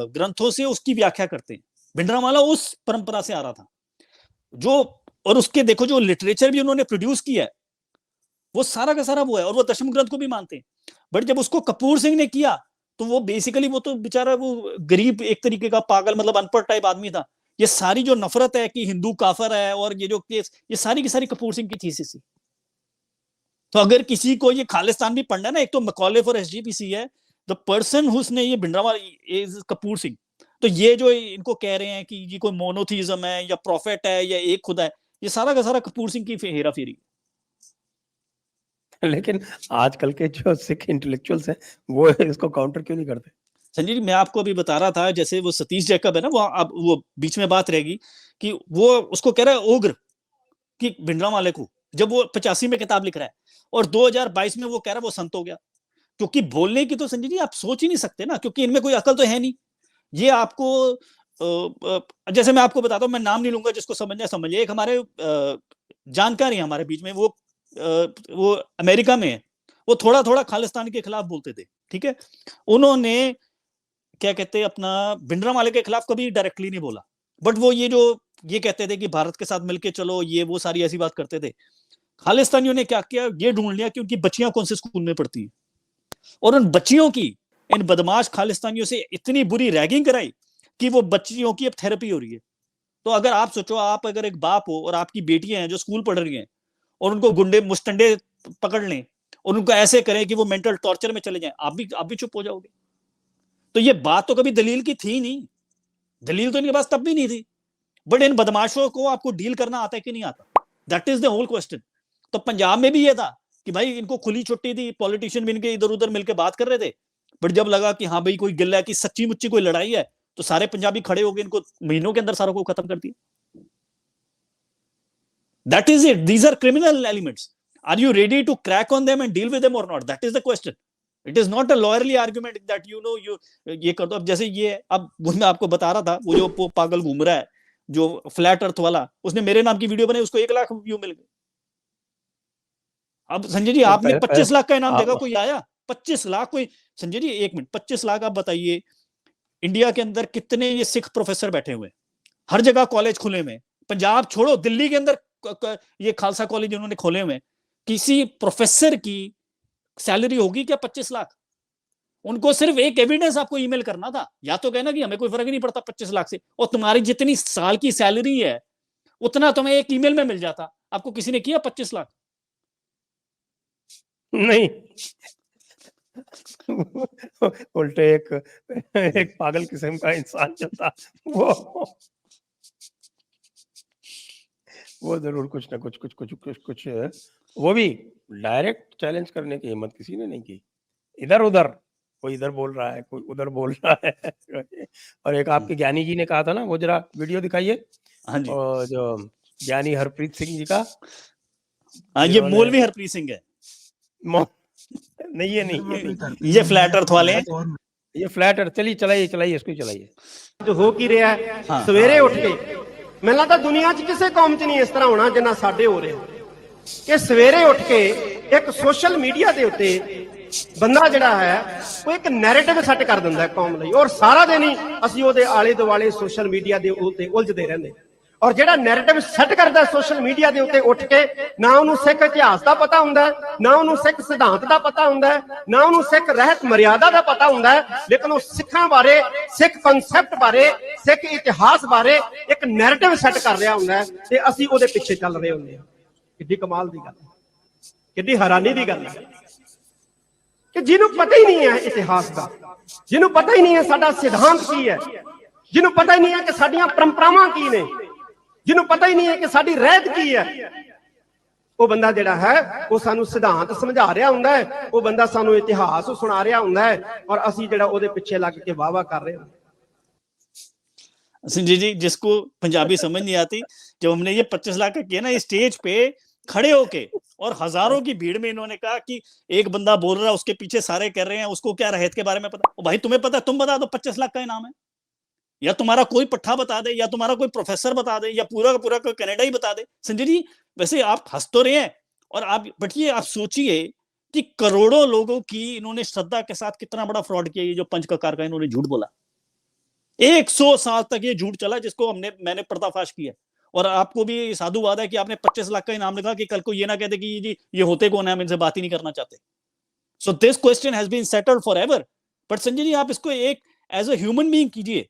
S2: ग्रंथों से उसकी व्याख्या करते हैं। भिंडरावाला उस परंपरा से आ रहा था जो, और उसके देखो जो लिटरेचर भी उन्होंने प्रोड्यूस किया है वो सारा का सारा वो है, और वो दशम ग्रंथ को भी मानते हैं। बट जब उसको कपूर सिंह ने किया तो वो बेसिकली वो तो बेचारा वो गरीब एक तरीके का पागल मतलब अनपढ़ टाइप आदमी था। ये सारी जो नफरत है कि हिंदू काफर है और ये जो केस, ये सारी की सारी कपूर सिंह की थीसिस थी। तो अगर किसी को ये खालिस्तान भी पढ़ना है ना, एक तो मकॉलेफ और एसजीपीसी है, द पर्सन हुसने ये भिंडरावाला इज कपूर सिंह। तो ये जो इनको कह रहे हैं कि ये कोई मोनोथीज्म है या प्रॉफिट है या एक खुदा है, ये सारा का सारा कपूर सिंह की हेरा फेरी।
S1: लेकिन आजकल के जो सिख इंटेलेक्चुअल्स हैं वो इसको काउंटर क्यों नहीं करते?
S2: संजय जी मैं आपको अभी बता रहा था, जैसे वो सतीश जैकब है ना, वो अब वो बीच में बात रहेगी कि वो उसको कह रहा है ओग्र कि भिंडरावाले को, जब वो 85 में किताब लिख रहा है और 2022 में वो कह रहा है वो संत हो गया। क्योंकि बोलने की तो संजय जी आप सोच ही नहीं सकते ना, क्योंकि इनमें कोई अकल तो है नहीं। ये आपको जैसे मैं आपको बताता हूँ, मैं नाम नहीं लूंगा, जिसको समझना समझिए। एक हमारे जानकारी है हमारे बीच में, वो अमेरिका में है, वो थोड़ा थोड़ा खालिस्तान के खिलाफ बोलते थे, ठीक है। उन्होंने क्या कहते हैं अपना भिंडरावाले के खिलाफ कभी डायरेक्टली नहीं बोला, बट वो ये कहते थे कि भारत के साथ मिलके चलो, ये वो सारी ऐसी बात करते थे। खालिस्तानियों ने क्या किया, ये ढूंढ लिया कि उनकी बच्चियां कौन से स्कूल में पढ़ती हैं, और उन बच्चियों की इन बदमाश खालिस्तानियों से इतनी बुरी रैगिंग कराई कि वो बच्चियों की अब थेरेपी हो रही है। तो अगर आप सोचो, आप अगर एक बाप हो और आपकी बेटियां हैं जो स्कूल पढ़ रही हैं और उनको गुंडे मुस्टंडे पकड़ लें और उनको ऐसे करें कि वो मेंटल टॉर्चर में चले जाएं, आप भी चुप हो जाओगे। तो ये बात तो कभी दलील की थी नहीं, दलील तो इनके पास तब भी नहीं थी। बट इन बदमाशों को आपको डील करना आता है कि नहीं आता, that is the whole question. तो पंजाब में भी ये था कि भाई इनको खुली छुट्टी थी, पॉलिटिशियन भी इनके इधर उधर मिलकर बात कर रहे थे। बट जब लगा कि हाँ भाई कोई गिल्ला है कि सच्ची मुच्ची कोई लड़ाई है, तो सारे पंजाबी खड़े हो गए, इनको महीनों के अंदर सारों को खत्म कर दिया। That is it, these are criminal elements. Are you ready to crack on them and deal with them और not, that is the question. It is not a lawyerly argument that you ये कर दो। अब जैसे ये, अब मैं आपको बता रहा था, वो जो पागल घूम रहा है जो फ्लैट अर्थ वाला, उसने मेरे नाम की वीडियो बनाई, उसको 1 लाख व्यू मिल गए। अब संजय जी आपने 25 लाख का इनाम देगा, कोई आया? 25 लाख कोई, संजय जी 1 मिनट, 25 लाख आप बताइए इंडिया के अंदर कितने ये सिख प्रोफेसर बैठे हुए, हर जगह कॉलेज खुले हुए, पंजाब छोड़ो दिल्ली के अंदर ये खालसा कॉलेज उन्होंने खोले हुए, किसी प्रोफेसर की सैलरी होगी क्या 25 लाख? उनको सिर्फ एक एविडेंस आपको ईमेल करना था, या तो कहना कि हमें कोई फर्क नहीं पड़ता 25 लाख से, और तुम्हारी जितनी साल की सैलरी है उतना तुम्हें एक ईमेल में मिल जाता। आपको किसी ने किया 25 लाख?
S1: नहीं। उल्टे एक पागल किस्म का इंसान जो था वो जरूर कुछ ना कुछ वो भी डायरेक्ट चैलेंज करने की हिम्मत किसी ने नहीं की। इधर उधर, कोई इधर बोल रहा है, कोई उधर बोल रहा है। और एक आपके ज्ञानी जी ने कहा था ना, वो जरा वीडियो दिखाइए।
S2: हाँ जी,
S1: और जो ज्ञानी हरप्रीत सिंह जी का,
S2: हाँ, ये मौलवी हरप्रीत सिंह है।
S1: नहीं ये नहीं,
S2: ये फ्लैट अर्थ वाले हैं,
S1: ये फ्लैट अर्थ। चलिए चलाइए इसको चलाइए।
S3: जो हो की रहा है
S2: हाँ।
S3: सवेरे उठ के, ਮੈਨੂੰ ਲੱਗਦਾ ਦੁਨੀਆ 'ਚ ਕਿਸੇ ਕੌਮ 'ਚ ਨਹੀਂ ਇਸ ਤਰ੍ਹਾਂ ਹੋਣਾ ਜਿੰਨਾ ਸਾਡੇ ਹੋ ਰਿਹਾ ਕਿ ਸਵੇਰੇ ਉੱਠ ਕੇ ਇੱਕ ਸੋਸ਼ਲ ਮੀਡੀਆ ਦੇ ਉੱਤੇ ਬੰਦਾ ਜਿਹੜਾ ਹੈ ਉਹ ਇੱਕ ਨੈਰੇਟਿਵ ਸੈੱਟ ਕਰ ਦਿੰਦਾ ਹੈ ਕੌਮ ਲਈ, ਔਰ ਸਾਰਾ ਦਿਨ ਹੀ ਅਸੀਂ ਉਹਦੇ ਆਲੇ ਦੁਆਲੇ ਸੋਸ਼ਲ ਮੀਡੀਆ ਦੇ ਉੱਤੇ ਉਲਝਦੇ ਰਹਿੰਦੇ। ਔਰ ਜਿਹੜਾ ਨੈਰੇਟਿਵ ਸੈੱਟ ਕਰਦਾ ਸੋਸ਼ਲ ਮੀਡੀਆ ਦੇ ਉੱਤੇ ਉੱਠ ਕੇ, ਨਾ ਉਹਨੂੰ ਸਿੱਖ ਇਤਿਹਾਸ ਦਾ ਪਤਾ ਹੁੰਦਾ, ਨਾ ਉਹਨੂੰ ਸਿੱਖ ਸਿਧਾਂਤ ਦਾ ਪਤਾ ਹੁੰਦਾ, ਨਾ ਉਹਨੂੰ ਸਿੱਖ ਰਹਿਤ ਮਰਿਆਦਾ ਦਾ ਪਤਾ ਹੁੰਦਾ, ਲੇਕਿਨ ਉਹ ਸਿੱਖਾਂ ਬਾਰੇ, ਸਿੱਖ ਕਨਸੈਪਟ ਬਾਰੇ, ਸਿੱਖ ਇਤਿਹਾਸ ਬਾਰੇ ਇੱਕ ਨੈਰੇਟਿਵ ਸੈੱਟ ਕਰ ਰਿਹਾ ਹੁੰਦਾ ਤੇ ਅਸੀਂ ਉਹਦੇ ਪਿੱਛੇ ਚੱਲ ਰਹੇ ਹੁੰਦੇ ਹਾਂ। ਕਿੱਡੀ ਕਮਾਲ ਦੀ ਗੱਲ, ਕਿੱਡੀ ਹੈਰਾਨੀ ਦੀ ਗੱਲ ਹੈ ਕਿ ਜਿਹਨੂੰ ਪਤਾ ਹੀ ਨਹੀਂ ਹੈ ਇਤਿਹਾਸ ਦਾ, ਜਿਹਨੂੰ ਪਤਾ ਹੀ ਨਹੀਂ ਹੈ ਸਾਡਾ ਸਿਧਾਂਤ ਕੀ ਹੈ, ਜਿਹਨੂੰ ਪਤਾ ਹੀ ਨਹੀਂ ਹੈ ਕਿ ਸਾਡੀਆਂ ਪਰੰਪਰਾਵਾਂ ਕੀ ਨੇ, ਜਿਹਨੂੰ ਪਤਾ ਹੀ ਨਹੀਂ ਹੈ ਕਿ ਸਾਡੀ ਰਹਿਤ ਕੀ ਹੈ, ਉਹ ਬੰਦਾ ਜਿਹੜਾ ਹੈ ਉਹ ਸਾਨੂੰ ਸਿਧਾਂਤ ਸਮਝਾ ਰਿਹਾ ਹੁੰਦਾ ਹੈ, ਉਹ ਬੰਦਾ ਸਾਨੂੰ ਇਤਿਹਾਸ ਸੁਣਾ ਰਿਹਾ ਹੁੰਦਾ ਹੈ, ਔਰ ਅਸੀਂ ਜਿਹੜਾ ਉਹਦੇ ਪਿੱਛੇ ਲੱਗ ਕੇ ਵਾਹ-ਵਾਹ ਕਰ ਰਹੇ ਹਾਂ।
S2: संजय जी, जिसको पंजाबी समझ नहीं आती, जब हमने ये 25 लाख का किया ना, इस स्टेज पे खड़े होके और हजारों की भीड़ में इन्होंने कहा कि एक बंदा बोल रहा है, उसके पीछे सारे कर रहे हैं, उसको क्या रहत के बारे में पता? भाई तुम्हें पता, तुम बता दो 25 लाख का इनाम है, या तुम्हारा कोई पट्टा बता दे, या तुम्हारा कोई प्रोफेसर बता दे, या पूरा का पूरा कोई कनाडा ही बता दे। संजय जी, वैसे आप हंस तो रहे हैं, और आप बटिए, आप सोचिए कि करोड़ों लोगों की इन्होंने श्रद्धा के साथ कितना बड़ा फ्रॉड किया। ये जो पंचककार का इन्होंने झूठ बोला, 100 साल तक ये झूठ चला, जिसको मैंने पर्दाफाश किया। और आपको भी साधुवाद है कि आपने 25 लाख का इनाम लगा कि कल को ये ना कहते कि जी ये होते कौन है, हम इनसे बात ही नहीं करना चाहते। So this question has been settled for ever. But Sanjay ji, आप इसको एक एज अ ह्यूमन बीइंग कीजिए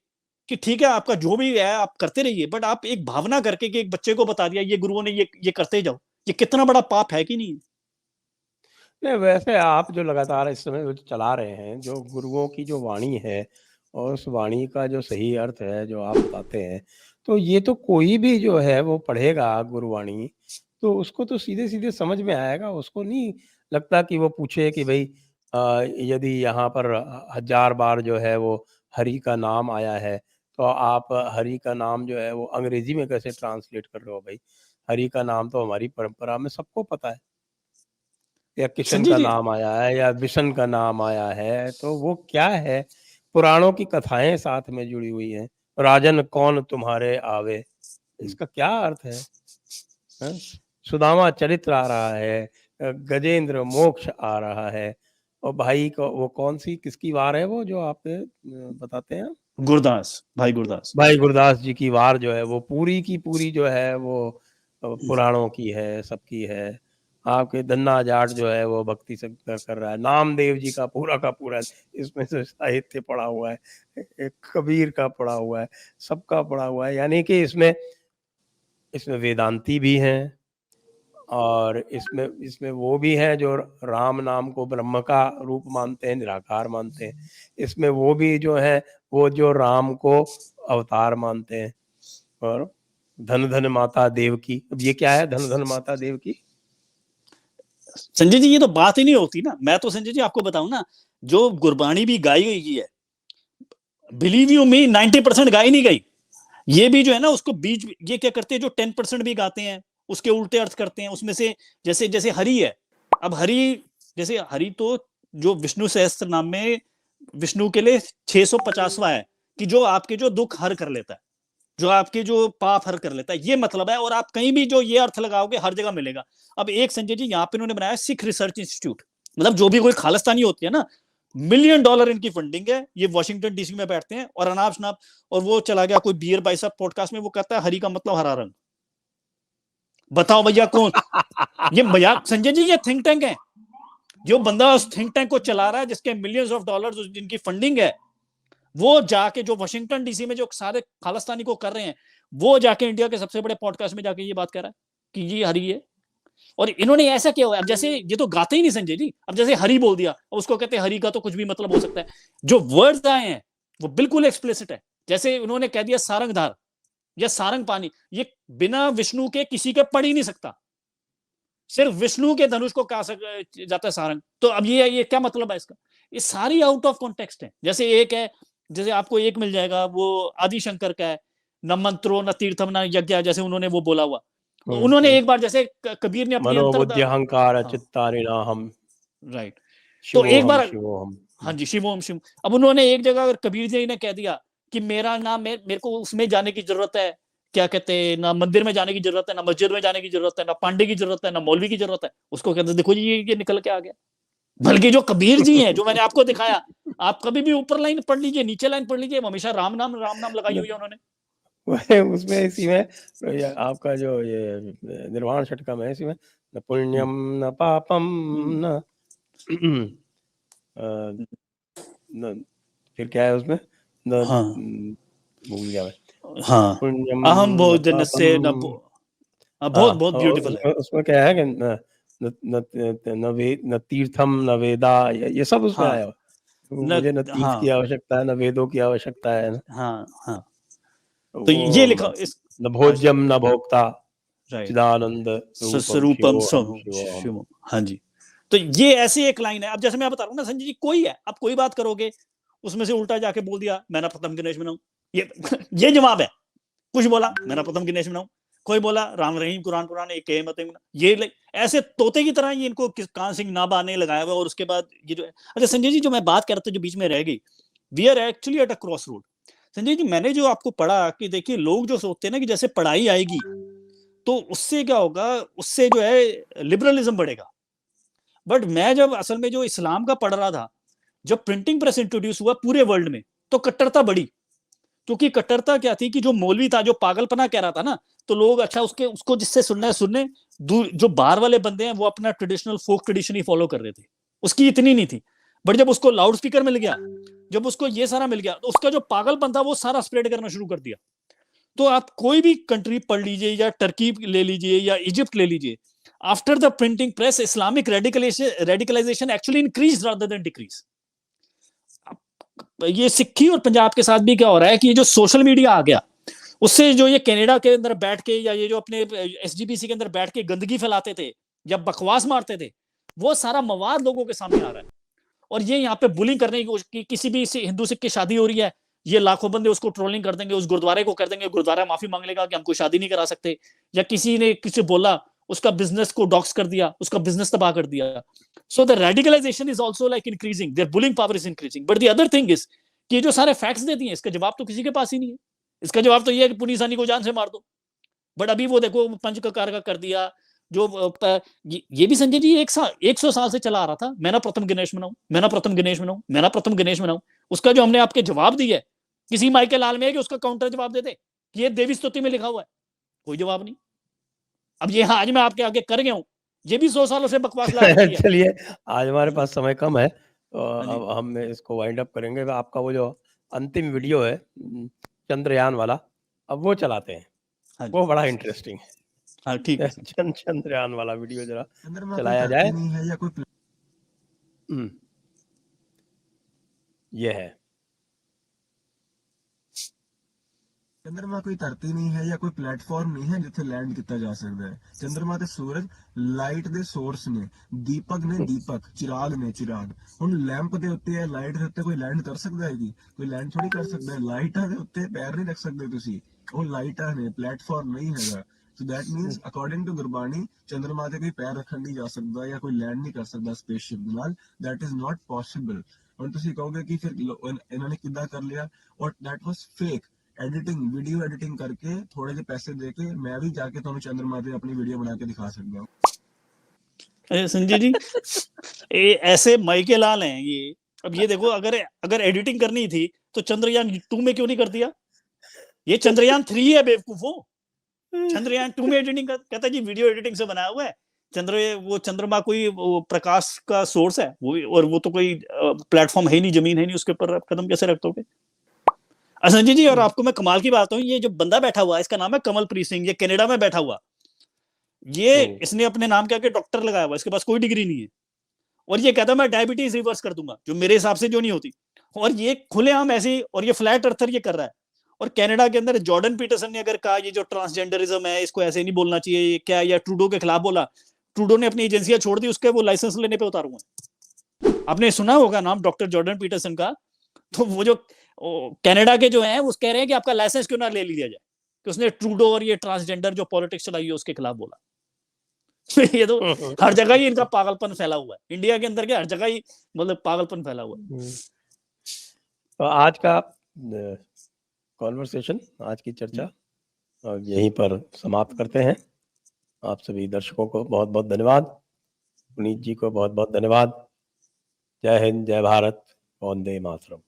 S2: कि ठीक है, आपका जो भी है आप करते रहिए, बट आप एक भावना करके कि एक बच्चे को बता दिया ये गुरुओं ने ये करते जाओ, ये कितना बड़ा पाप है कि नहीं?
S1: नहीं, वैसे आप जो लगातार इस समय जो चला रहे हैं, जो गुरुओं की जो वाणी है और उस वाणी का जो सही अर्थ है जो आप बताते हैं, तो ये तो कोई भी जो है वो पढ़ेगा गुरुवाणी, तो उसको तो सीधे-सीधे समझ में आएगा। उसको नहीं लगता कि वो पूछे कि भई यदि यहाँ पर 1000 बार जो है वो हरि का नाम आया है, तो आप हरि का नाम जो है वो अंग्रेजी में कैसे ट्रांसलेट कर रहे हो भाई? हरि का नाम तो हमारी परंपरा में सबको पता है। या किशन
S2: संजय
S1: का
S2: जी,
S1: नाम आया है या विष्णु का नाम आया है, तो वो क्या है? पुराणों की कथाएं साथ में जुड़ी हुई हैं। राजन कौन तुम्हारे आवे, इसका क्या अर्थ है? हैं? सुदामा चरित्र आ रहा है, गजेंद्र मोक्ष आ रहा है, और भाई को वो कौन सी किसकी वार है वो जो आप बताते हैं?
S2: गुरदास, भाई गुरदास।
S1: भाई गुरदास जी की वार जो है वो पूरी की पूरी जो है वो पुराणों की है, सबकी है। आपके धन्ना जाट जो है वो भक्ति से कर रहा है। नामदेव जी का पूरा इसमें से साहित्य पड़ा हुआ है, एक कबीर का पड़ा हुआ है, सबका पड़ा हुआ है। यानी कि इसमें वेदांती भी हैं, और इसमें वो भी हैं जो राम नाम को ब्रह्म का रूप मानते हैं, निराकार मानते हैं। इसमें वो भी जो है वो जो राम को अवतार मानते हैं। और धन धन माता देव की, अब ये क्या है धन धन माता देव की?
S2: संजय जी, ये तो बात ही नहीं होती ना। मैं तो संजय जी आपको बताऊं ना, जो गुरबाणी भी गाई गई है, बिलीव यू मी, 90% गाई नहीं गई। ये भी जो है ना, उसको बीच ये क्या करते हैं, जो 10% भी गाते हैं उसके उल्टे अर्थ करते हैं। उसमें से जैसे जैसे हरि है, अब हरि, जैसे हरि तो जो विष्णु सहस्त्र नाम में विष्णु के लिए 650वां है कि जो आपके जो दुख हर कर लेता है, जो आपके जो पाप हर कर लेता है, ये मतलब है। और आप कहीं भी जो ये अर्थ लगाओगे हर जगह मिलेगा। अब एक संजय जी यहाँ पे इन्होंने बनाया सिख रिसर्च इंस्टीट्यूट, मतलब जो भी कोई खालिस्तानी होती है ना, $1 मिलियन इनकी फंडिंग है, ये वॉशिंगटन डीसी में बैठते हैं और अनाप शनाप, और वो चला गया कोई बियर बाइसेप पॉडकास्ट में, वो कहता है हरी का मतलब हरा रंग। बताओ भैया कौन ये मजाक? संजय जी ये थिंक टैंक है, जो बंदा उस थिंक टैंक को चला रहा है, जिसके मिलियंस ऑफ डॉलर्स जिनकी फंडिंग है, वो जाके जो वॉशिंगटन डीसी में जो सारे खालिस्तानी को कर रहे हैं, वो जाके इंडिया के सबसे बड़े पॉडकास्ट में जाके ये बात कर रहा है कि ये हरी है। और इन्होंने ऐसा किया हुआ है, अब जैसे ये तो गाते ही नहीं संजय जी, अब जैसे हरी बोल दिया, उसको कहते हैं हरी का तो कुछ भी मतलब हो सकता है। जो वर्ड्स आए हैं वो बिल्कुल एक्सप्लिसिट है, जैसे उन्होंने कह दिया सारंगधार या सारंग पानी, ये बिना विष्णु के किसी के पढ़ ही नहीं सकता, सिर्फ विष्णु के धनुष को कहा जाता है सारंग। तो अब ये क्या मतलब है इसका? ये सारी आउट ऑफ कॉन्टेक्स्ट है। जैसे एक है, जैसे आपको एक मिल जाएगा वो आदिशंकर का है, न मंत्रो न तीर्थम न यज्ञ, जैसे उन्होंने वो बोला हुआ। तो उन्होंने एक बार जैसे कबीर ने अपनी
S1: मनोबुद्धि अहंकार
S2: हाँ,
S1: चित्तारिणा हम,
S2: राइट, तो एक बार
S1: शिवोहम।
S2: हाँ जी, शिवोम शिव। अब उन्होंने एक जगह अगर कबीर जी ने कह दिया कि मेरा नाम, मेरे को उसमें जाने की जरूरत है, क्या कहते हैं, ना मंदिर में जाने की जरूरत है, ना मस्जिद में जाने की जरूरत है, ना पांडे की जरूरत है, ना मौलवी की जरूरत है, उसको कहते हैं देखो जी ये निकल के आ गया। बल्कि जो कबीर जी हैं, जो मैंने आपको दिखाया, आप कभी भी ऊपर लाइन पढ़ लीजिए, नीचे लाइन पढ़ लीजिए, हमेशा राम नाम लगाई हुई है उन्होंने।
S1: उसमें इसी में आपका जो ये निर्वाण षटकम है, इसी में न पुण्यम न पापम न न फिर क्या है उसमें, न
S2: हाँ
S1: भूल गया मैं।
S2: हाँ,
S1: पुण्यम
S2: अहम भोजन से न बहुत बहुत
S1: हाँ,
S2: ब्यूटीफुल है।
S1: उसमें क्या है कि न तीर्थम न वेदा, ये सब उसमें
S2: हाँ,
S1: आया हुआ। मुझे न तीर्थ की आवश्यकता है, न वेदों की आवश्यकता है ना।
S2: हाँ हाँ, तो ये लिखा इस
S1: न भोज्यम न भोक्ता
S2: राइट,
S1: चिदानंद
S2: स्वरूपम शिवम। हाँ जी, तो ये ऐसी एक लाइन है। अब जैसे मैं बता रहा हूँ ना संजय जी, कोई है, आप कोई बात करोगे, उसमें से उल्टा जाके बोल दिया मैं ना प्रथम गणेश बनाऊं, ये जवाब है। कुछ बोला मैं ना प्रथम गणेश बनाऊं, कोई बोला राम रहीम कुरान पुरान एक मत, ये ऐसे तोते की तरह ये इनको कान सिंह नाबा ने लगाया हुआ। और उसके बाद ये जो, अच्छा संजय जी जो मैं बात कर रहा था जो बीच में रह गई, we are actually at a cross road. Sanjay ji मैंने जो आपको पढ़ा कि देखिए लोग जो सोचते हैं ना कि जैसे पढ़ाई आएगी तो उससे क्या होगा, उससे जो है लिबरलिज्म बढ़ेगा। बट मैं जब असल में जो इस्लाम का पढ़ रहा था, जब प्रिंटिंग प्रेस इंट्रोड्यूस हुआ पूरे वर्ल्ड में, तो कट्टरता बढ़ी। क्योंकि कट्टरता क्या थी कि जो मौलवी था जो पागलपना कह रहा था ना, तो लोग अच्छा उसको जिससे सुनना है सुनने, जो बाहर वाले बंदे हैं वो अपना ट्रेडिशनल फोक ट्रेडिशन ही फॉलो कर रहे थे, उसकी इतनी नहीं थी। बट जब उसको लाउड स्पीकर मिल गया, जब उसको ये सारा मिल गया, तो उसका जो पागलपन था वो सारा स्प्रेड करना शुरू कर दिया। तो आप कोई भी कंट्री पढ़ लीजिए, या टर्की ले लीजिए या इजिप्ट ले लीजिए, after the printing press Islamic radicalisation actually increase rather than decrease. ये सिक्की और पंजाब के साथ भी क्या हो रहा है कि ये जो सोशल मीडिया आ गया, उससे जो ये कनाडा के अंदर बैठ के या ये जो अपने एसजीपीसी के अंदर बैठ के गंदगी फैलाते थे या बकवास मारते थे, वो सारा मवाद लोगों के सामने आ रहा है। और ये यहाँ पे बुलिंग करने की किसी भी हिंदू सिख की शादी हो रही है, ये लाखों बंदे उसको ट्रोलिंग कर देंगे, उस गुरुद्वारे को कर देंगे, गुरुद्वारा माफी मांग लेगा कि हम कोई शादी नहीं करा सकते, या किसी ने किसी बोला उसका बिजनेस को डॉक्स कर दिया, उसका बिजनेस तबाह कर दिया। So the radicalization is also like increasing, their bullying power is increasing. But the other thing is कि जो सारे फैक्ट्स देती हैं, इसका जवाब तो किसी के पास ही नहीं है। इसका जवाब तो ये है कि पुलिस आनी को जान से मार दो। बट अभी वो देखो पंच ककार का कर दिया, जो ये भी संजय जी 100 साल से चला आ रहा था, मैं ना प्रथम गणेश बनाऊं, मैं ना प्रथम गणेश बनाऊं, मैं ना प्रथम गणेश बनाऊं। उसका जो हमने आपके जवाब दिया है, किसी माइकल लाल में है कि उसका काउंटर जवाब देते कि ये देवी स्तुति में लिखा हुआ है, कोई जवाब नहीं। अब ये आज मैं आपके आगे कर गया हूं, ये भी 100 सालों से बकवास ला रही है।
S1: चलिए आज हमारे पास समय कम है, तो अब हम इसको वाइंड अप करेंगे। आपका वो जो अंतिम वीडियो है चंद्रयान वाला, अब वो चलाते हैं, वो बड़ा इंटरेस्टिंग है।
S2: हाँ ठीक है,
S1: चंद्रयान वाला वीडियो जरा चलाया जाए।
S4: नहीं है या कोई
S1: ये है,
S4: चंद्रमा कोई धरती नहीं है या कोई प्लेटफॉर्म नहीं है जिथे लैंड किया जा सकता है। चंद्रमा ते सूरज लाइट दे सोर्स ने, दीपक ने दीपक, चिराग ने चिराग। हुण लैंप दे उत्ते है, लाइट दे उत्ते कोई लैंड कर सकता है? कोई लैंड थोड़ी कर सकता है। लाइटां दे उत्ते पैर नहीं रख सकते तुसी, वो लाइटां ने, प्लेटफॉर्म नहीं हैगा। So that means according to Gurbani चंद्रमा ते कोई पैर रखन नहीं जा सकता या कोई लैंड नहीं कर सकता स्पेसशिप दे नाल। That is not possible। और तुसी कहोगे कि फिर इन्होंने किद्दां कर लिया, और that was fake editing, video editing करके थोड़े से पैसे देके मैं भी जाके तुहानू चंद्रमा पे अपनी वीडियो बना के दिखा सकता हूं।
S2: संजय जी ऐसे माइके लाल हैं ये, अब ये देखो, अगर एडिटिंग करनी थी तो चंद्रयान 2 में क्यों नहीं कर दिया? ये चंद्रयान 3 है बेवकूफो। चंद्रयान 2 में एडिटिंग कहता है जी वीडियो एडिटिंग से बनाया हुआ है। वो चंद्रमा कोई वो प्रकाश का सोर्स है वो, और वो तो कोई प्लेटफॉर्म है ही नहीं, जमीन है नहीं, उसके ऊपर आप कदम कैसे रख दोगे? संजय जी, और आपको मैं कमाल की बात हूँ, ये जो बंदा बैठा हुआ है इसका नाम है कमलप्रीत सिंह, ये कनाडा में बैठा हुआ, ये इसने अपने नाम के आगे डॉक्टर लगाया हुआ, इसके पास कोई डिग्री नहीं है, और ये कहता है मैं डायबिटीज रिवर्स कर दूंगा, जो मेरे हिसाब से जो नहीं होती, और ये खुलेआम ऐसे, और ये फ्लैट अर्थर ये कर रहा है। और कनाडा के अंदर जॉर्डन पीटरसन ने अगर कहा ये जो ट्रांसजेंडरिज्म है इसको ऐसे नहीं बोलना चाहिए क्या, या ट्रूडो के खिलाफ बोला, ट्रूडो ने अपनी एजेंसियां छोड़ दी, उसके वो लाइसेंस लेने पे उतारूंगा। आपने सुना होगा नाम डॉक्टर जॉर्डन पीटरसन का, तो वो जो कनाडा के जो हैं वो कह रहे हैं कि आपका लाइसेंस क्यों ना ले लिया जाए, कि उसने ट्रूडो और ये ट्रांसजेंडर जो पॉलिटिक्स चलाई है उसके खिलाफ बोला। ये तो हर जगह ही इनका पागलपन फैला हुआ है, इंडिया के अंदर के हर जगह ही मतलब पागलपन फैला हुआ है।
S1: तो आज का कॉन्वर्सेशन, आज की चर्चा अब यहीं पर समाप्त करते हैं। आप सभी दर्शकों को बहुत बहुत धन्यवाद, पुनीत जी को बहुत बहुत धन्यवाद। जय हिंद, जय भारत, वंदे मातरम।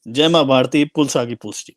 S2: जय मां भारती, पुलस आगी पुलस जी।